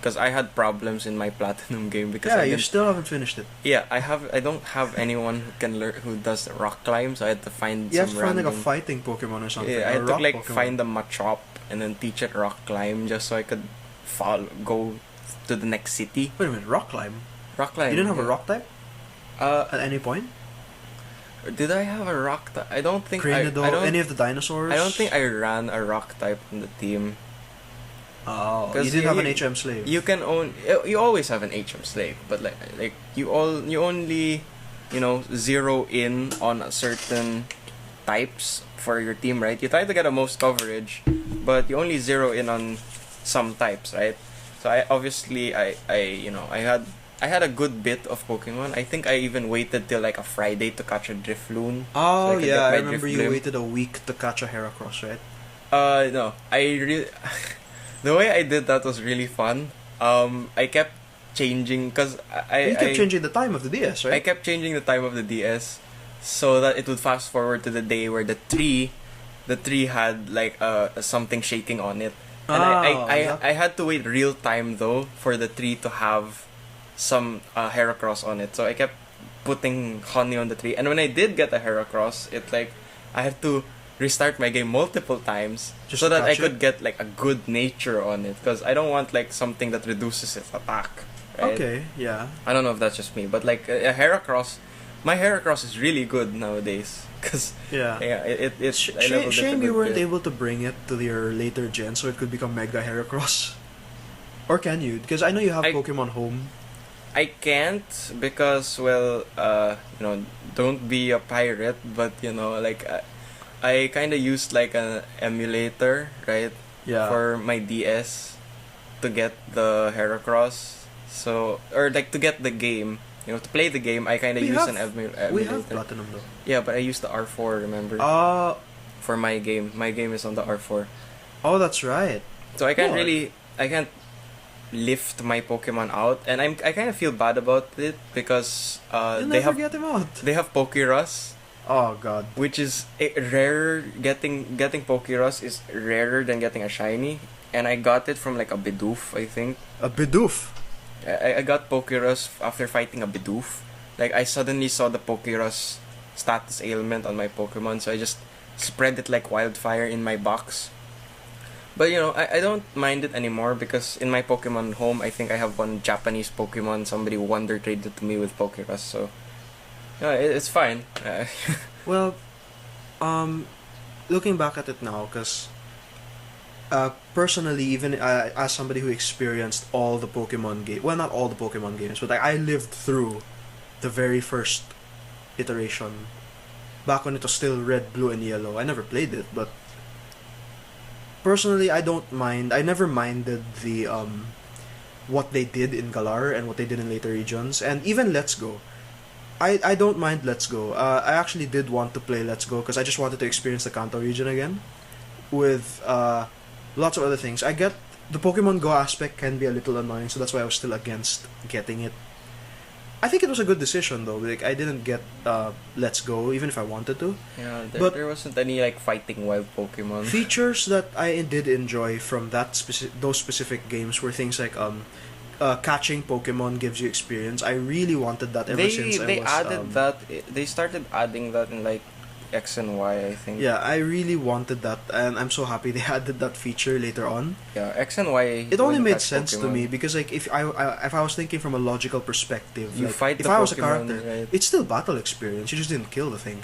because I had problems in my platinum game because Yeah, I you didn't still haven't finished it. Yeah, I don't have anyone who can learn who does rock climb, so I had to find You have some to find like a random. fighting Pokemon or something. Yeah, I or had to rock like Pokemon. find a Machop and then teach it rock climb just so I could go to the next city. Wait a minute, rock climb. Rock climb. You didn't have a yeah. rock type at any point? Did I have a rock type? I don't think Cranido, I don't. any of the dinosaurs? I don't think I ran a rock type on the team. Oh, 'Cause you didn't have an you- HM slave. You can own. You always have an HM slave, but like you only, zero in on a certain types for your team, right? You try to get the most coverage, but you only zero in on some types, right? So I had a good bit of Pokemon. I think I even waited till like a Friday to catch a Drifloon. Oh, I could yeah, get I my remember you Drifblim. waited a week to catch a Heracross, right? No, the way I did that was really fun. I kept changing because You kept changing the time of the DS, I right? kept changing the time of the DS so that it would fast forward to the day where the tree had like something shaking on it. And yeah. I had to wait real time though for the tree to have some Heracross on it. So I kept putting honey on the tree. And when I did get a Heracross, I had to restart my game multiple times Just so to that I catch could it? get like a good nature on it, because I don't want like something that reduces its attack. Right? Okay, yeah. I don't know if that's just me, but like a Heracross, my Heracross is really good nowadays. Cause Yeah. it's I Shame, leveled it a shame you good weren't bit. able to bring it to your later gen so it could become Mega Heracross. Or can you? Because I know you have I- Pokemon Home. I can't because don't be a pirate, but I kind of used like an emulator, right? Yeah. For my DS to get the Heracross. So, or like to get the game, to play the game, I kind of We use have- an emulator. We have Platinum though. Yeah, but I used the R4, remember? For my game. My game is on the R4. Oh, that's right. So I What? can't lift my Pokemon out, and I kind of feel bad about it because You'll they never have get him out. Pokerus, Oh, God. which is rare. Getting Pokerus is rarer than getting a shiny, and I got it from like a Bidoof, I think. A Bidoof. I got Pokerus after fighting a Bidoof. Like I suddenly saw the Pokerus status ailment on my Pokemon, so I just spread it like wildfire in my box. But I don't mind it anymore because in my Pokemon home, I think I have one Japanese Pokemon. Somebody wonder traded to me with Poképass, so it's fine. Well, looking back at it now, because personally, even as somebody who experienced all the Pokemon games, well, not all the Pokemon games, but I lived through the very first iteration back when it was still red, blue, and yellow. I never played it, but personally, I don't mind. I never minded the what they did in Galar and what they did in later regions, and even Let's Go. I don't mind Let's Go. I actually did want to play Let's Go because I just wanted to experience the Kanto region again with lots of other things. I get the Pokemon Go aspect can be a little annoying, so that's why I was still against getting it. I think it was a good decision though. Like I didn't get Let's Go even if I wanted to. Yeah, but there wasn't any like fighting wild Pokemon. Features that I did enjoy from those specific games were things like catching Pokemon gives you experience. I really wanted that ever since they I was, added that. They started adding that in like X and Y, I think. Yeah, I really wanted that, and I'm so happy they added that feature later on. Yeah, X and Y. It only when you made catch sense to Pokemon. me because like if I was thinking from a logical perspective, You like, fight if the I was a Pokemon, character, right? it's still battle experience. You just didn't kill the thing.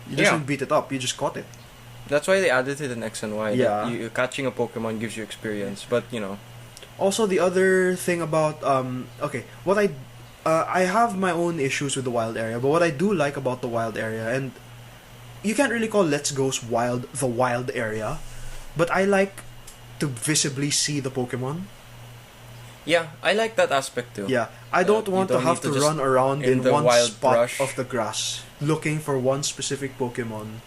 You just didn't beat it up. You just caught it. That's why they added it in X and Y. Yeah. That you catching a Pokemon gives you experience, but Also, the other thing about what I have my own issues with the wild area, but what I do like about the wild area, and you can't really call Let's Go's wild the wild area, but I like to visibly see the Pokemon. Yeah, I like that aspect too. Yeah, I don't You want don't to have need to to just run around in in the one wild spot brush. of the grass looking for one specific Pokemon.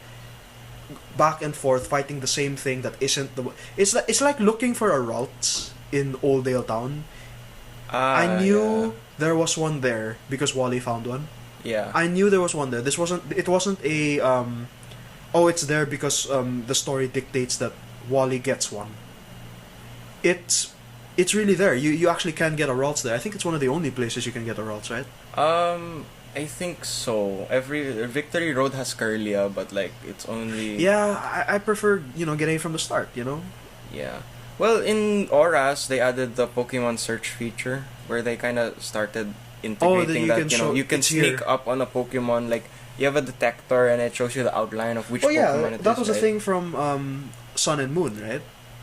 Back and forth fighting the same thing that isn't the. It's like looking for a Ralts in Oldale Town. I knew there was one there because Wally found one. Yeah. I knew there was one there. It wasn't a it's there because the story dictates that Wally gets one. It's really there. You actually can get a Ralts there. I think it's one of the only places you can get a Ralts, right? I think so. Every Victory Road has Kirlia, but like it's only. Yeah, I prefer getting it from the start. Yeah. Well, in Auras, they added the Pokemon search feature where they kind of started integrating you can sneak up on a Pokemon. Like you have a detector and it shows you the outline of which Pokemon it is. That was a right? thing from Sun and Moon, right?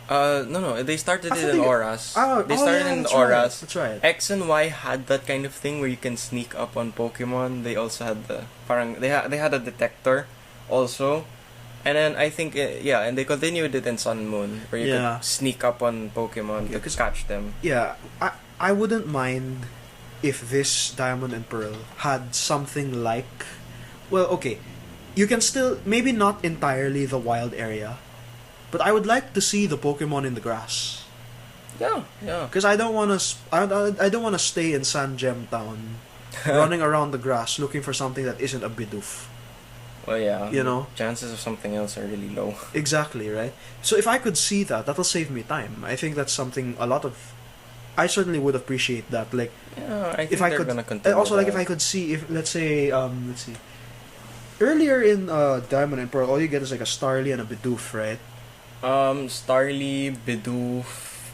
No. They started it in Auras. They started in that's Auras. Right, that's right. X and Y had that kind of thing where you can sneak up on Pokemon. They also had they had a detector, also. And then I think and they continued it in Sun and Moon where you could sneak up on Pokemon to catch them. Yeah, I wouldn't mind if this Diamond and Pearl had something like, well, okay, you can still maybe not entirely the wild area, but I would like to see the Pokemon in the grass. Yeah. Because I don't want to I don't want to stay in San Gem Town, running around the grass looking for something that isn't a Bidoof. Well, yeah. Chances of something else are really low. Exactly, right? So if I could see that'll save me time. I think that's something I certainly would appreciate that. Like, yeah, I think if they're I could, gonna continue. Also, like that. if I could see, if let's see, earlier in Diamond and Pearl, all you get is like a Starly and a Bidoof, right? Starly, Bidoof,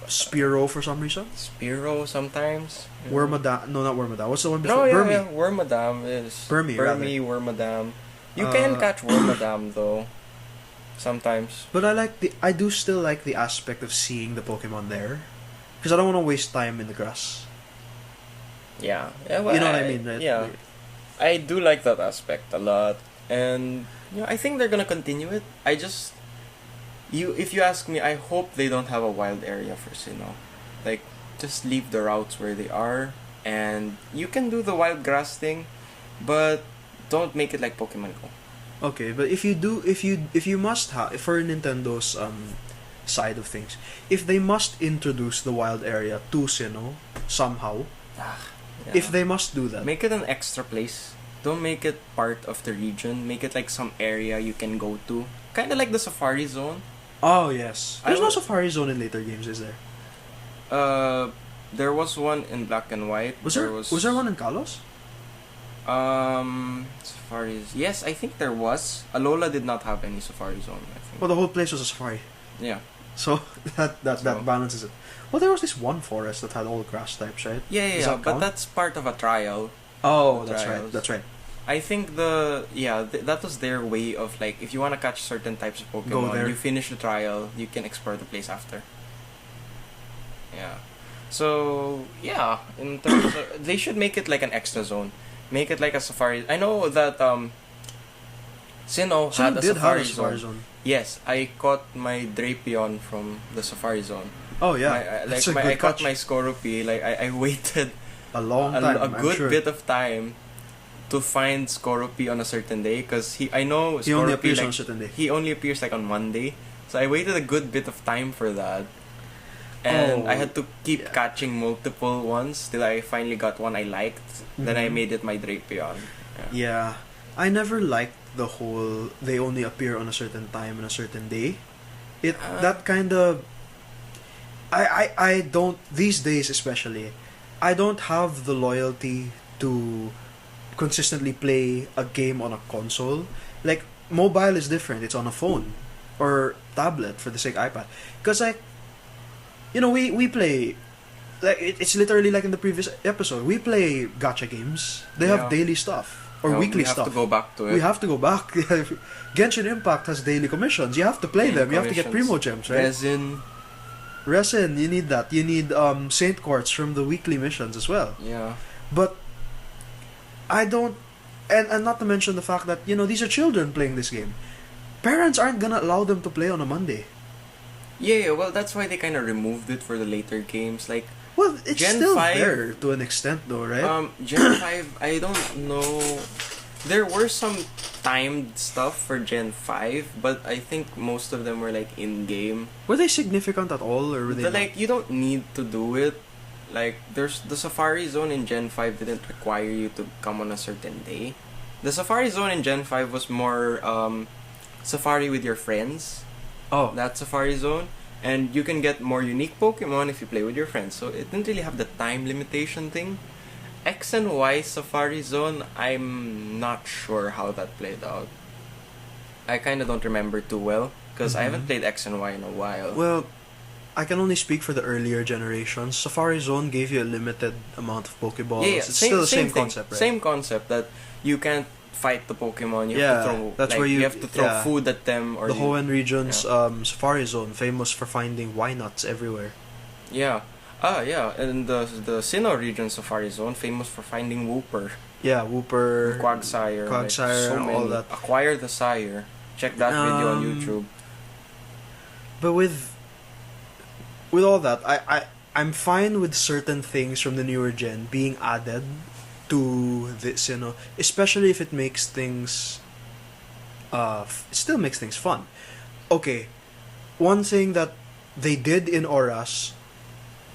Spearow for some reason. Spearow sometimes. Wormadam, no, not Wormadam. What's the one before? No, Burmy. yeah, Wormadam is Burmy, Wormadam. You can catch Wormadam though, sometimes. But I do still like the aspect of seeing the Pokemon there, because I don't want to waste time in the grass. Yeah, well, you know what I mean, right? Yeah, I do like that aspect a lot, and I think they're gonna continue it. If you ask me, I hope they don't have a wild area for Sinnoh. Like, just leave the routes where they are, and you can do the wild grass thing, but don't make it like Pokemon Go. Okay, but if you must have, for Nintendo's side of things, if they must introduce the wild area to Sinnoh somehow, if they must do that, make it an extra place. Don't make it part of the region. Make it like some area you can go to, kind of like the Safari Zone. Oh yes, there's no Safari Zone in later games, is there? There was one in Black and White. Was there one in Kalos? Safaris. Yes, I think there was. Alola did not have any Safari Zone, I think. Well, the whole place was a safari. Yeah. So that So- balances it. Well, there was this one forest that had all grass types, right? Yeah, Does that but count? that's part of a trial. Oh, the that's trials. right. That's right. I think that was their way of like, if you want to catch certain types of Pokemon, Go there. you finish the trial, you can explore the place after. Yeah. So yeah, in terms of, they should make it like an extra zone. Make it like a safari. I know that Sinnoh So had you a did safari have a safari zone. zone. Yes, I caught my Drapion from the safari zone. Oh yeah, Like that's a good I caught catch. my Skorupi. Like I waited A long time. a I'm good sure. bit of time to find Skorupi on a certain day, because I know He only Skorupi, appears like, on a certain day. he only appears like on Monday, so I waited a good bit of time for that, and Oh, I had to keep yeah. catching multiple ones till I finally got one I liked. Then I Mhm. made it my Drapion. Yeah, I never liked the whole they only appear on a certain time and a certain day. It that kind of I don't these days especially. I don't have the loyalty to consistently play a game on a console. Like mobile is different. It's on a phone or tablet for the sake iPad. Because like we play like it's literally like in the previous episode. We play gacha games. They have Yeah. daily stuff or Yeah, weekly we have stuff. to go back to it. We have to go back. Genshin Impact has daily commissions. You have to play Daily them. You have to get commissions. Primo Gems, right? Resin, you need that. You need Saint Quartz from the weekly missions as well. Yeah. But I don't, and not to mention the fact that these are children playing this game. Parents aren't gonna allow them to play on a Monday. Yeah, well, that's why they kind of removed it for the later games. Like, Well, it's Gen still 5 there to an extent, though, right? Gen 5, I don't know. There were some timed stuff for Gen 5, but I think most of them were like in-game. Were they significant at all, or were they? Like, you don't need to do it. Like, there's the Safari Zone in Gen 5 didn't require you to come on a certain day. The Safari Zone in Gen 5 was more Safari with your friends. Oh, That Safari Zone. And you can get more unique Pokemon if you play with your friends. So it didn't really have the time limitation thing. X and Y Safari Zone, I'm not sure how that played out. I kind of don't remember too well, because I haven't played X and Y in a while. well, I can only speak for the earlier generations. Safari Zone gave you a limited amount of Pokeballs. yeah, It's still the same thing. concept, right? Same concept, that you can't fight the Pokemon. You Yeah, have to throw, that's like, where you- have to throw yeah. food at them. Or The you- Hoenn region's Safari Zone, famous for finding Wynuts everywhere. Yeah. Yeah, and the Sinnoh region Safari Zone, famous for finding Wooper. Yeah, Wooper, Quagsire, Quagsire, so and many. all that. Acquire the Sire. Check that video on Um, YouTube. But with all that, I'm fine with certain things from the newer gen being added to this, especially if it makes things it still makes things fun. Okay, one thing that they did in Auras,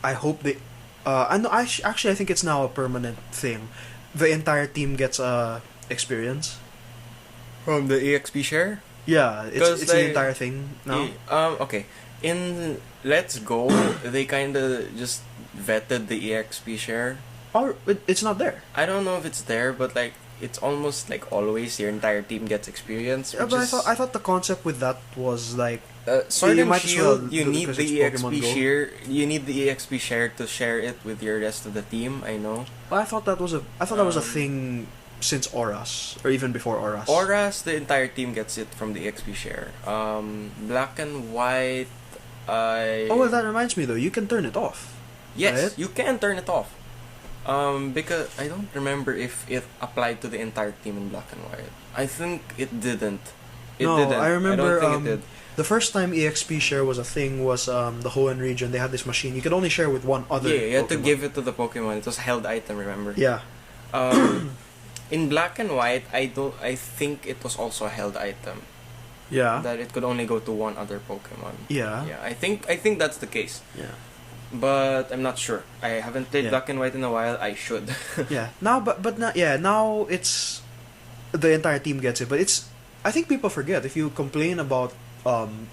I hope they and actually I think it's now a permanent thing. The entire team gets experience. From the EXP share? Yeah, 'Cause it's the entire thing now. Okay. In Let's Go, they kind of just vetted the EXP share. Or it's not there. I don't know if it's there, but like it's almost like always your entire team gets experience. Yeah, which but is, I thought the concept with that was like Sword you and might as well Shield, you do it need because the it's Pokemon EXP Go. share. You need the EXP share to share it with your rest of the team. I know. I thought that was a thing since Auras or even before Auras. Auras, the entire team gets it from the EXP share. Black and White, Oh, well, that reminds me though. You can turn it off. yes, right? you can turn it off. Because I don't remember if it applied to the entire team in Black and White. I think it didn't. No, I remember, I don't think it did. The first time EXP share was a thing was the Hoenn region. They had this machine. You could only share with one other. Yeah, you had to Pokemon. give it to the Pokemon. It was a held item, remember? Yeah. In Black and White, I think it was also a held item. Yeah. That it could only go to one other Pokemon. Yeah. Yeah, I think that's the case. Yeah. But I'm not sure. I haven't played Yeah. Black and White in a while. I should. Yeah. Now, but now, yeah. Now it's the entire team gets it. But it's I think people forget if you complain about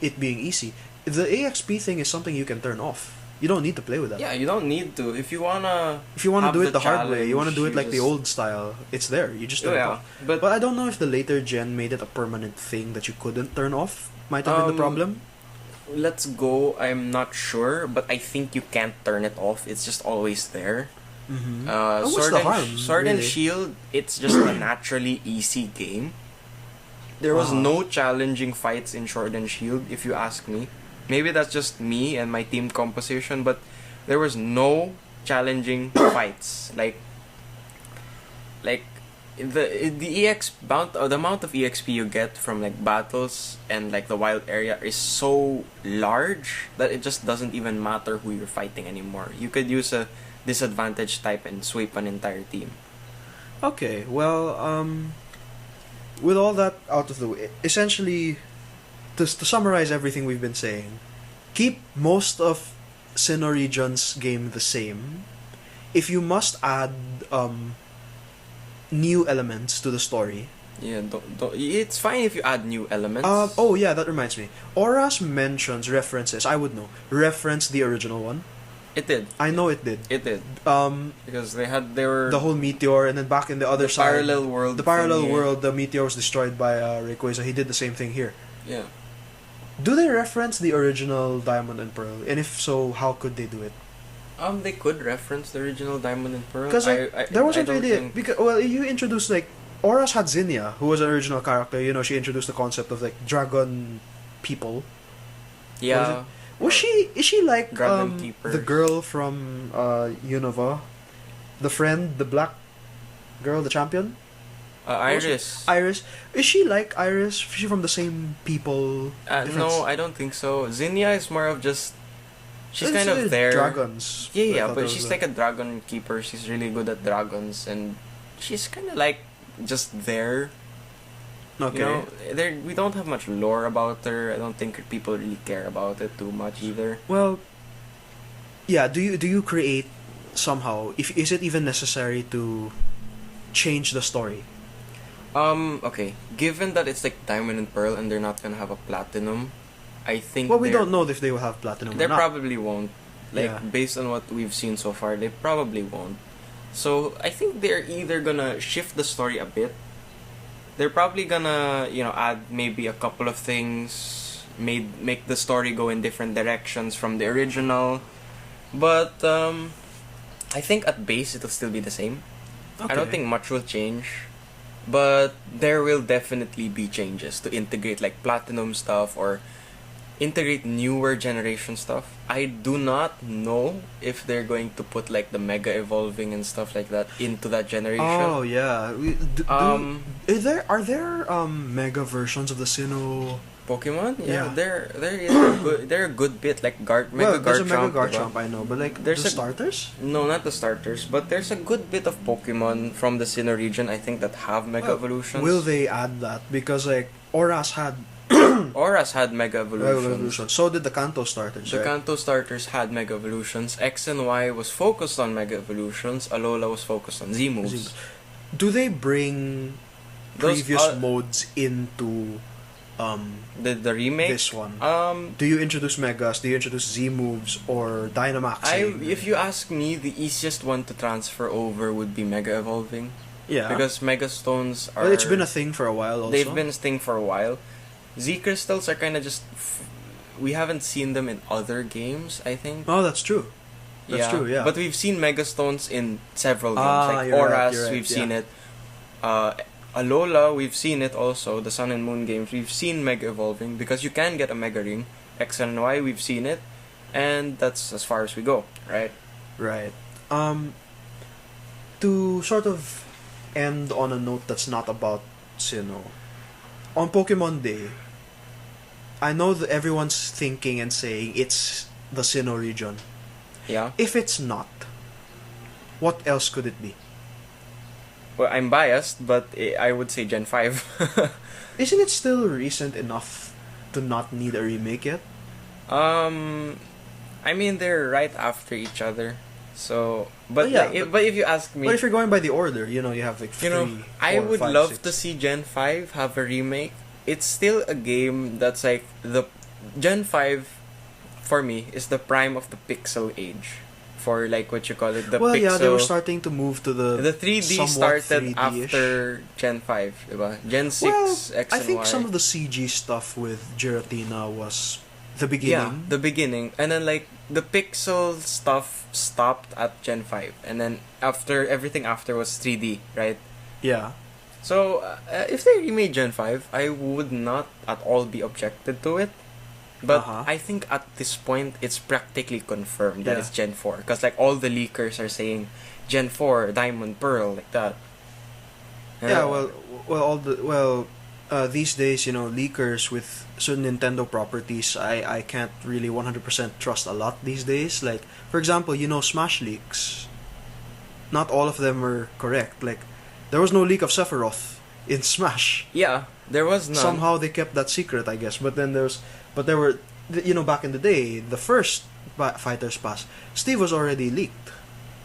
it being easy. The AXP thing is something you can turn off. You don't need to play with that. Yeah, you don't need to. If you wanna do have it the hard way, you want to do it challenge, like the you old style, it's there. You just just- turn it yeah, off. but But I don't know if the later gen made it a permanent thing that you couldn't turn off. Might have been the problem. Let's Go, I'm not sure, but I think you can't turn it off. It's just always there. Mm-hmm. Sword and Shield, it's just a naturally easy game. There was no challenging fights in Sword and Shield, if you ask me. Maybe that's just me and my team composition, but there was no challenging fights. Like the amount of EXP you get from like battles and like the wild area is so large that it just doesn't even matter who you're fighting anymore. You could use a disadvantage type and sweep an entire team. Okay, well, with all that out of the way, essentially, to summarize everything we've been saying, keep most of Sinnoh Region's game the same. If you must add new elements to the story. Yeah, it's fine if you add new elements. Oh yeah, that reminds me. Auras references, I would know, reference the original one. It did. I know it did. It did. Because they were the whole meteor, and then back in the other side, parallel world. The parallel world, the meteor was destroyed by Rayquaza. He did the same thing here. Yeah. Do they reference the original Diamond and Pearl? And if so, how could they do it? They could reference the original Diamond and Pearl. Because there wasn't really because you introduced like Auras had Zinnia, who was an original character. You know, she introduced the concept of like dragon people. Yeah. Is she like the girl from Unova, the friend, the black girl, the champion? Iris. Iris. Is she like Iris? Is she from the same people? No, I don't think so. Zinnia is more of just she's kind of there. Dragons. Yeah, but she's like a dragon keeper. She's really good at dragons, and she's kind of like just there. Okay. You know, we don't have much lore about her. I don't think people really care about it too much either. Well, yeah. Do you create somehow? Is it even necessary to change the story? Okay. Given that it's like Diamond and Pearl, and they're not gonna have a Platinum, I think. Well, we don't know if they will have Platinum. They or not. probably won't. Based on what we've seen so far, they probably won't. So I think they're either gonna shift the story a bit. They're probably gonna, add maybe a couple of things, make the story go in different directions from the original. But I think at base it'll still be the same. Okay. I don't think much will change. But there will definitely be changes to integrate like Platinum stuff or integrate newer generation stuff. I do not know if they're going to put like the Mega Evolving and stuff like that into that generation. Oh yeah. Are there Mega versions of the Sinnoh Pokemon? Yeah. They're a good bit like Mega Garchomp, I know, but like there's starters? No, not the starters, but there's a good bit of Pokemon from the Sinnoh region I think that have Mega Evolutions. Will they add that? Because like Auras had Mega Evolutions. So did the Kanto starters. The Kanto starters had Mega Evolutions. X and Y was focused on Mega Evolutions. Alola was focused on Z moves. Do they bring previous modes into the remake? This one. Do you introduce Megas? Do you introduce Z moves or Dynamax? If you ask me, the easiest one to transfer over would be Mega Evolving. Yeah. Because Mega Stones are. Well, it's been a thing for a while. Also, they've been a thing for a while. Z crystals are kind of just. We haven't seen them in other games, I think. Oh, that's true. That's true, yeah. But we've seen Mega Stones in several games. Like Auras, right, we've seen it. Alola, we've seen it also. The Sun and Moon games, we've seen Mega Evolving because you can get a Mega Ring. X and Y, we've seen it. And that's as far as we go, right? Right. To sort of end on a note that's not about Sinnoh. On Pokemon Day, I know that everyone's thinking and saying it's the Sinnoh region. Yeah. If it's not, what else could it be? Well, I'm biased, but I would say Gen 5. Isn't it still recent enough to not need a remake yet? I mean, they're right after each other. So, but if you ask me, but if you're going by the order, you have like three, I would five, love 6. to see Gen 5 have a remake. It's still a game that's like the Gen 5 for me is the prime of the pixel age. For like what you call it, the pixel. Yeah, they were starting to move to the 3D started 3D-ish. after Gen 5, diba? Gen 6, well, X and I think Y. some of the CG stuff with Giratina was the beginning. the beginning, and then like the pixel stuff stopped at Gen 5, and then everything after was 3D, right? Yeah. So if they remade Gen 5, I would not at all be objected to it. But I think at this point it's practically confirmed that it's Gen 4, because like all the leakers are saying Gen 4, Diamond, Pearl, like that. These days, leakers with certain Nintendo properties, I can't really 100% trust a lot these days. Like, for example, Smash leaks. Not all of them were correct. Like, there was no leak of Sephiroth in Smash. Yeah, there was none. Somehow they kept that secret, I guess. But there were, back in the day, the first Fighters Pass, Steve was already leaked.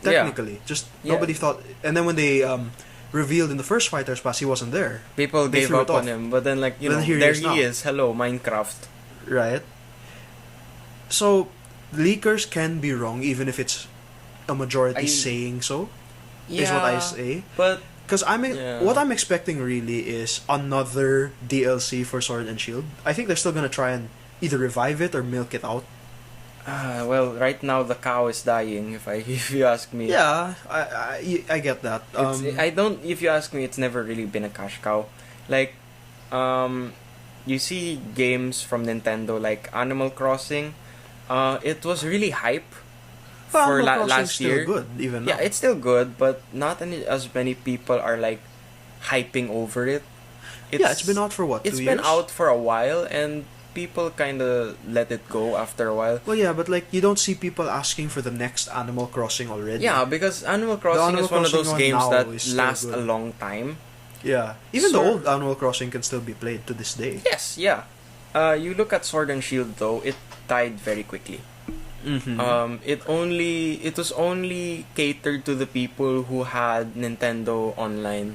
Technically. Just nobody thought. And then when they revealed in the first Fighters Pass, he wasn't there. People gave up on him. But then, like, there he is. Hello, Minecraft. Right. So, leakers can be wrong, even if it's a majority saying so. Is what I say. But because what I'm expecting really is another DLC for Sword and Shield. I think they're still gonna try and either revive it or milk it out. Well, right now the cow is dying. If you ask me. Yeah, I get that. If you ask me, it's never really been a cash cow. Like, you see games from Nintendo like Animal Crossing. It was really hype. For last year, still good even now. Yeah, it's still good, but not as many people are like hyping over it. It's been out for what? 2 years? It's been out for a while, and people kind of let it go after a while. Well, yeah, but like you don't see people asking for the next Animal Crossing already. Yeah, because Animal Crossing is one of those games that lasts a long time. Yeah, even the old Animal Crossing can still be played to this day. Yes, yeah. You look at Sword and Shield though; it died very quickly. Mm-hmm. It was only catered to the people who had Nintendo Online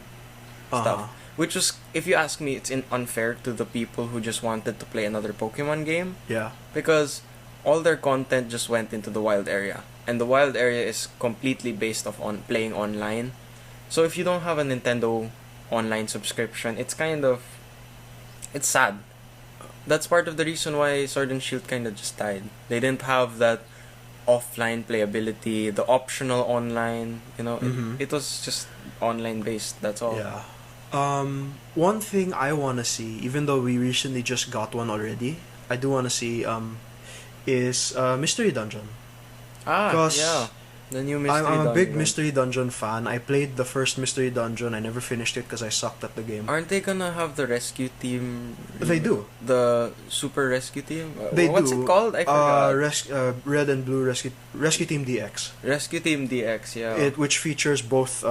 stuff, which was, if you ask me, it's unfair to the people who just wanted to play another Pokemon game. Yeah, because all their content just went into the wild area, and the wild area is completely based off on playing online. So if you don't have a Nintendo Online subscription, it's sad. That's part of the reason why Sword and Shield kind of just died. They didn't have that offline playability, the optional online, it was just online based, that's all. Yeah. One thing I want to see, even though we recently just got one already, I do want to see is Mystery Dungeon. Yeah. The new Mystery Dungeon. I'm a big Mystery Dungeon fan. I played the first Mystery Dungeon. I never finished it because I sucked at the game. Aren't they gonna have the rescue team? They do. The super rescue team? What's it called? I forgot. Red and Blue Rescue Team DX. Rescue Team DX, yeah. Which features both...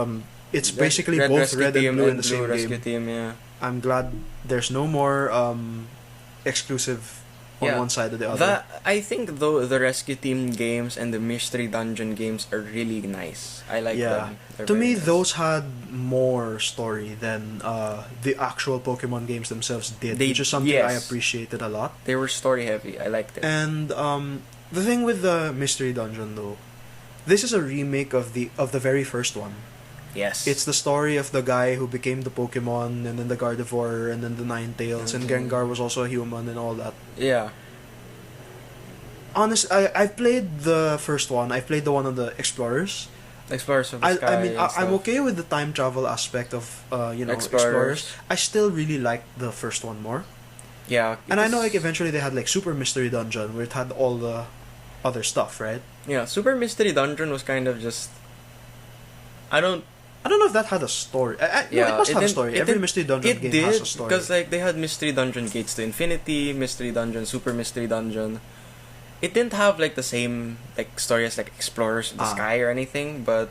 it's basically both Red and Blue in the same Rescue game. Team, yeah. I'm glad there's no more exclusive on one side or the other. I think though the Rescue Team games and the Mystery Dungeon games are really nice. I like them. To me, those had more story than the actual Pokemon games themselves did, which is something I appreciated a lot. They were story heavy. I liked it. And the thing with the Mystery Dungeon though, this is a remake of the very first one. Yes. It's the story of the guy who became the Pokemon, and then the Gardevoir, and then the Ninetales, and Gengar was also a human, and all that. Yeah. Honestly, I've played the first one. I played the one on the Explorers. Explorers of the Sky. I mean, I'm okay with the time travel aspect of Explorers. I still really like the first one more. Yeah. And I know like eventually they had like Super Mystery Dungeon where it had all the other stuff, right? Yeah, Super Mystery Dungeon was kind of just... I don't know if that had a story. No, it must have a story. Every Mystery Dungeon game has a story. Because like they had Mystery Dungeon Gates to Infinity, Mystery Dungeon, Super Mystery Dungeon. It didn't have like the same like story as like Explorers of the Sky or anything, but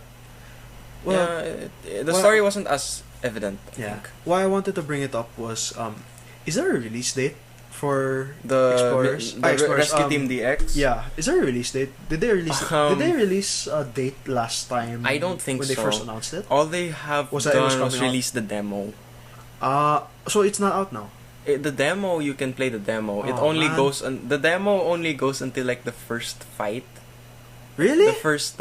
the story wasn't as evident. I think. Why I wanted to bring it up was, is there a release date for the Explorers? Rescue Team DX? Yeah, is there a release date? Did they release a date last time? I don't think when they first announced it. All they have was release the demo. So it's not out now. The demo, you can play the demo. The demo only goes until like the first fight. Really? The first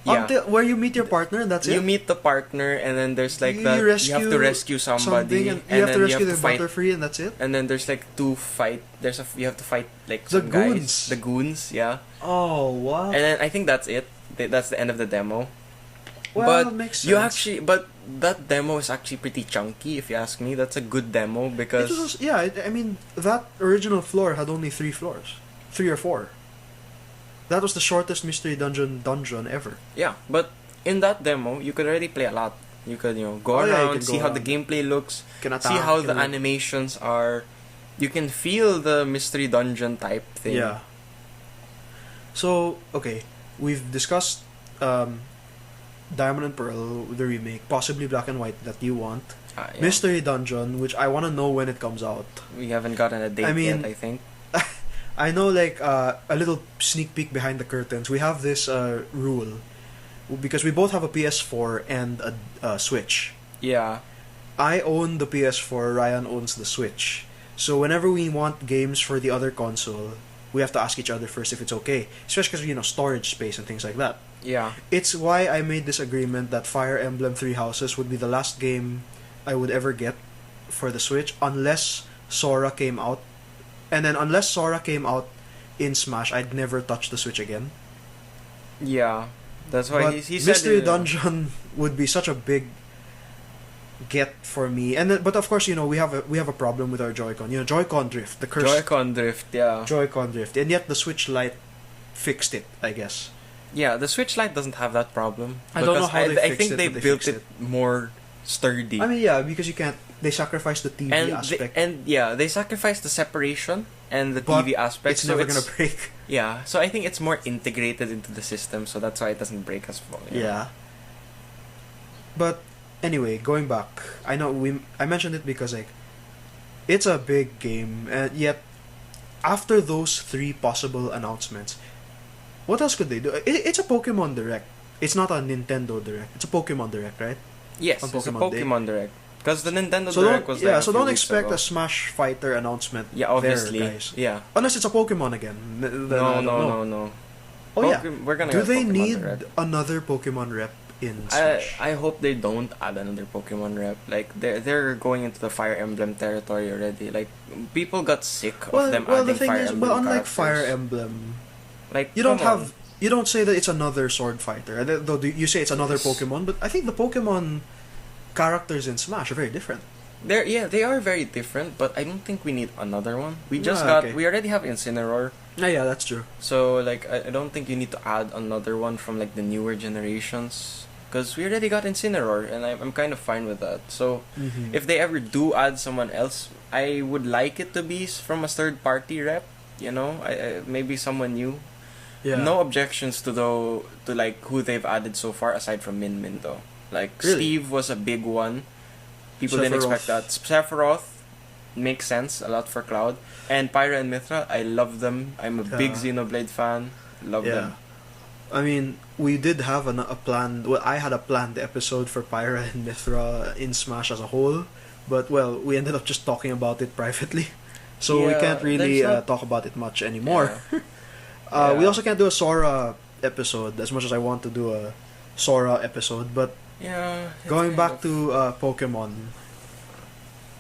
Yeah. Until where you meet your partner, and that's You it. meet the partner, and then there's like You that. You rescue have to rescue somebody, and you have to then rescue the fight. Butterfree, and that's it. And then there's like you have to fight like The some goons. guys. The goons, yeah. Oh wow! And then I think that's it. That's the end of the demo. Well, but makes sense. but that demo is actually pretty chunky, if you ask me. That's a good demo because It was, yeah, I mean, that original floor had only 3 floors. 3 or 4. That was the shortest mystery dungeon ever. yeah, but in that demo, you could already play a lot. You could, go Oh, yeah, you around, can see go how around. the gameplay looks, Can see attack, how can the like- animations are. You can feel the mystery dungeon type thing. Yeah. So, okay, we've discussed Diamond and Pearl, the remake, possibly Black and White that you want. Yeah. Mystery Dungeon, which I want to know when it comes out. We haven't gotten a date I mean- yet, I think. I know, like, a little sneak peek behind the curtains. We have this rule, because we both have a PS4 and a Switch. Yeah. I own the PS4, Ryan owns the Switch. So whenever we want games for the other console, we have to ask each other first if it's okay. Especially because, storage space and things like that. Yeah. It's why I made this agreement that Fire Emblem Three Houses would be the last game I would ever get for the Switch unless Sora came out. And then unless Sora came out in Smash, I'd never touch the Switch again. Yeah. That's why But he said Mystery Dungeon would be such a big get for me. And then, but of course, we have a problem with our Joy-Con. Joy-Con drift, the cursed Joy-Con drift, yeah. Joy-Con drift. And yet the Switch Lite fixed it, I guess. Yeah, the Switch Lite doesn't have that problem. I don't know because how they I fixed think it, they but they built fixed it more sturdy. I mean, yeah, because you can't. They sacrificed the TV aspect. They sacrificed the separation and the But TV aspect. it's so never gonna break. Yeah, so I think it's more integrated into the system, so that's why it doesn't break as well. Yeah. But anyway, going back, I know I mentioned it because it's a big game, and yet after those 3 possible announcements, what else could they do? It's a Pokemon Direct. It's not a Nintendo Direct. It's a Pokemon Direct, right? Yes, On it's a Pokemon Day. Pokemon Direct. Because the Nintendo So Direct don't was like a so few don't weeks expect ago. a Smash Fighter announcement. Yeah, obviously. there, guys. Yeah. Unless it's a Pokemon again. No. Oh yeah. We're gonna Do get they Pokemon need Direct. another Pokemon rep in Smash? I hope they don't add another Pokemon rep. Like they're going into the Fire Emblem territory already. Like people got sick of them well, adding the thing Fire is, Emblem unlike characters. Fire Emblem, like you don't come on. have. You don't say that it's another sword fighter. Though you say it's another Pokemon, but I think the Pokemon characters in Smash are very different. They are very different, but I don't think we need another one. We just okay. we already have Incineroar, Yeah, that's true. so like I don't think you need to add another one from like the newer generations, because we already got Incineroar, and I'm kind of fine with that. So Mm-hmm. if they ever do add someone else, I would like it to be from a third party rep. Maybe someone new. Yeah. No objections to like who they've added so far aside from Min Min though. Like Really? Steve was a big one. People didn't expect that. Sephiroth makes sense a lot for Cloud. And Pyra and Mithra, I love them. I'm a big Xenoblade fan. Love them. I mean, we did have a planned. Well, I had a planned episode for Pyra and Mithra in Smash as a whole, but well, we ended up just talking about it privately, so we Yeah, can't really there's not- talk about it much anymore. Yeah. We also can't do a Sora episode as much as I want to do a Sora episode, but Yeah. it's going kind back of- to Pokemon,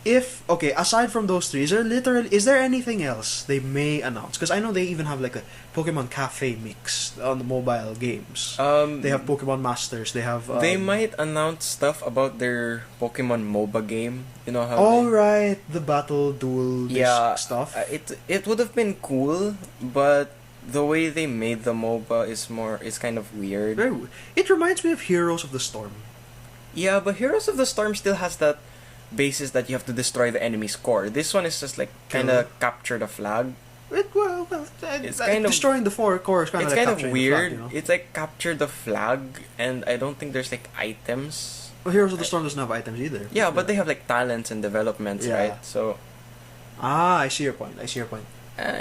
aside from those 3, is there anything else they may announce? Because I know they even have like a Pokemon Cafe mix on the mobile games. They have Pokemon Masters. They have. They might announce stuff about their Pokemon MOBA game. You know how? All right, the battle duel stuff. It would have been cool, but the way they made the MOBA is kind of weird. It reminds me of Heroes of the Storm. Yeah, but Heroes of the Storm still has that basis that you have to destroy the enemy's core. This one is just like kind of capture the flag. It's kind of- destroying the 4 core is kind It's of like kind of capturing the weird. flag, It's like capture the flag, and I don't think there's like items. Well, Heroes of the Storm doesn't have items either. Yeah, but they have like talents and developments, Yeah. right? So I see your point.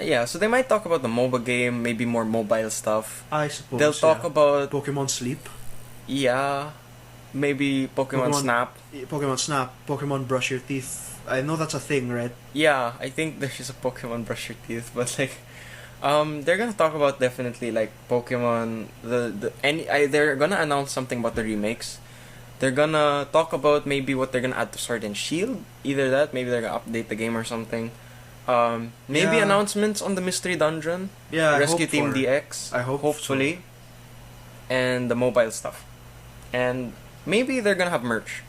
yeah, so they might talk about the MOBA game, maybe more mobile stuff. I suppose They'll talk about Pokemon Sleep, maybe Pokemon Snap. Pokemon Brush Your Teeth. I know that's a thing, right? Yeah, I think there's a Pokemon Brush Your Teeth, but like They're gonna talk about definitely like Pokemon. They're gonna announce something about the remakes. They're gonna talk about maybe what they're gonna add to Sword and Shield. Either that, maybe they're gonna update the game or something. Maybe Yeah. announcements on the Mystery Dungeon, Yeah, Rescue Team DX. I hope hopefully, and the mobile stuff. And maybe they're gonna have merch.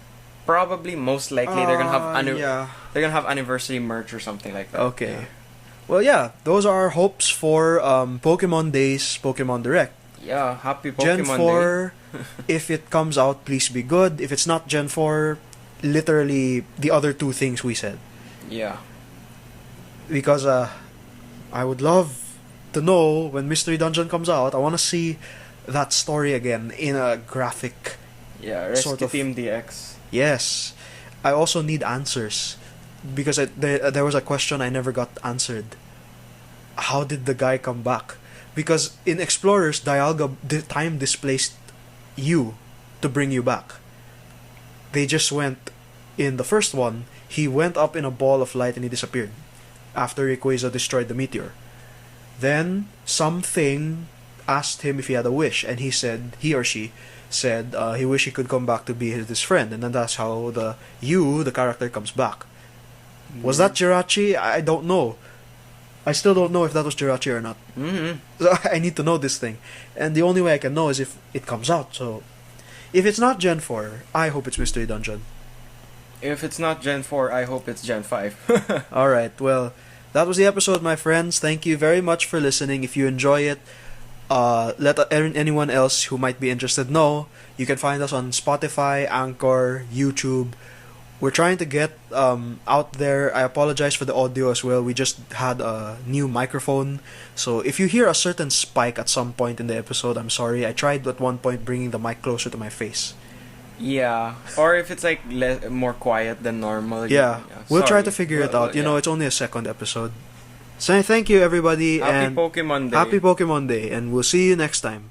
Probably, most likely, they're gonna have they're gonna have anniversary merch or something like that. Okay. Yeah. Well, yeah, those are our hopes for Pokemon Days, Pokemon Direct. Yeah, happy Pokemon Gen Day. 4, if it comes out, please be good. If it's not Gen 4, literally the other two things we said. Yeah. Because I would love to know when Mystery Dungeon comes out, I want to see that story again in a graphic. Yeah, Rescue Sort of. Team DX. Yes. I also need answers. Because there was a question I never got answered. How did the guy come back? Because in Explorers, Dialga time displaced you to bring you back. They just went, in the first one, he went up in a ball of light and he disappeared after Rayquaza destroyed the meteor. Then something asked him if he had a wish, and he or she said he wished he could come back to be his friend, and then that's how the character comes back. Was that Jirachi? I don't know. I still don't know if that was Jirachi or not. Mm-hmm. So I need to know this thing. And the only way I can know is if it comes out. So if it's not Gen 4, I hope it's Mystery Dungeon. If it's not Gen 4, I hope it's Gen 5. Alright, well, that was the episode, my friends. Thank you very much for listening. If you enjoy it, let anyone else who might be interested know. You can find us on Spotify, Anchor, YouTube. We're trying to get out there. I apologize for the audio as well. We just had a new microphone. So if you hear a certain spike at some point in the episode, I'm sorry. I tried at one point bringing the mic closer to my face. Yeah. Or if it's like more quiet than normal. Yeah. We'll try Sorry. to figure it Well, out. You know, it's only a second episode. So thank you, everybody. Happy and Pokemon Day. Happy Pokemon Day. And we'll see you next time.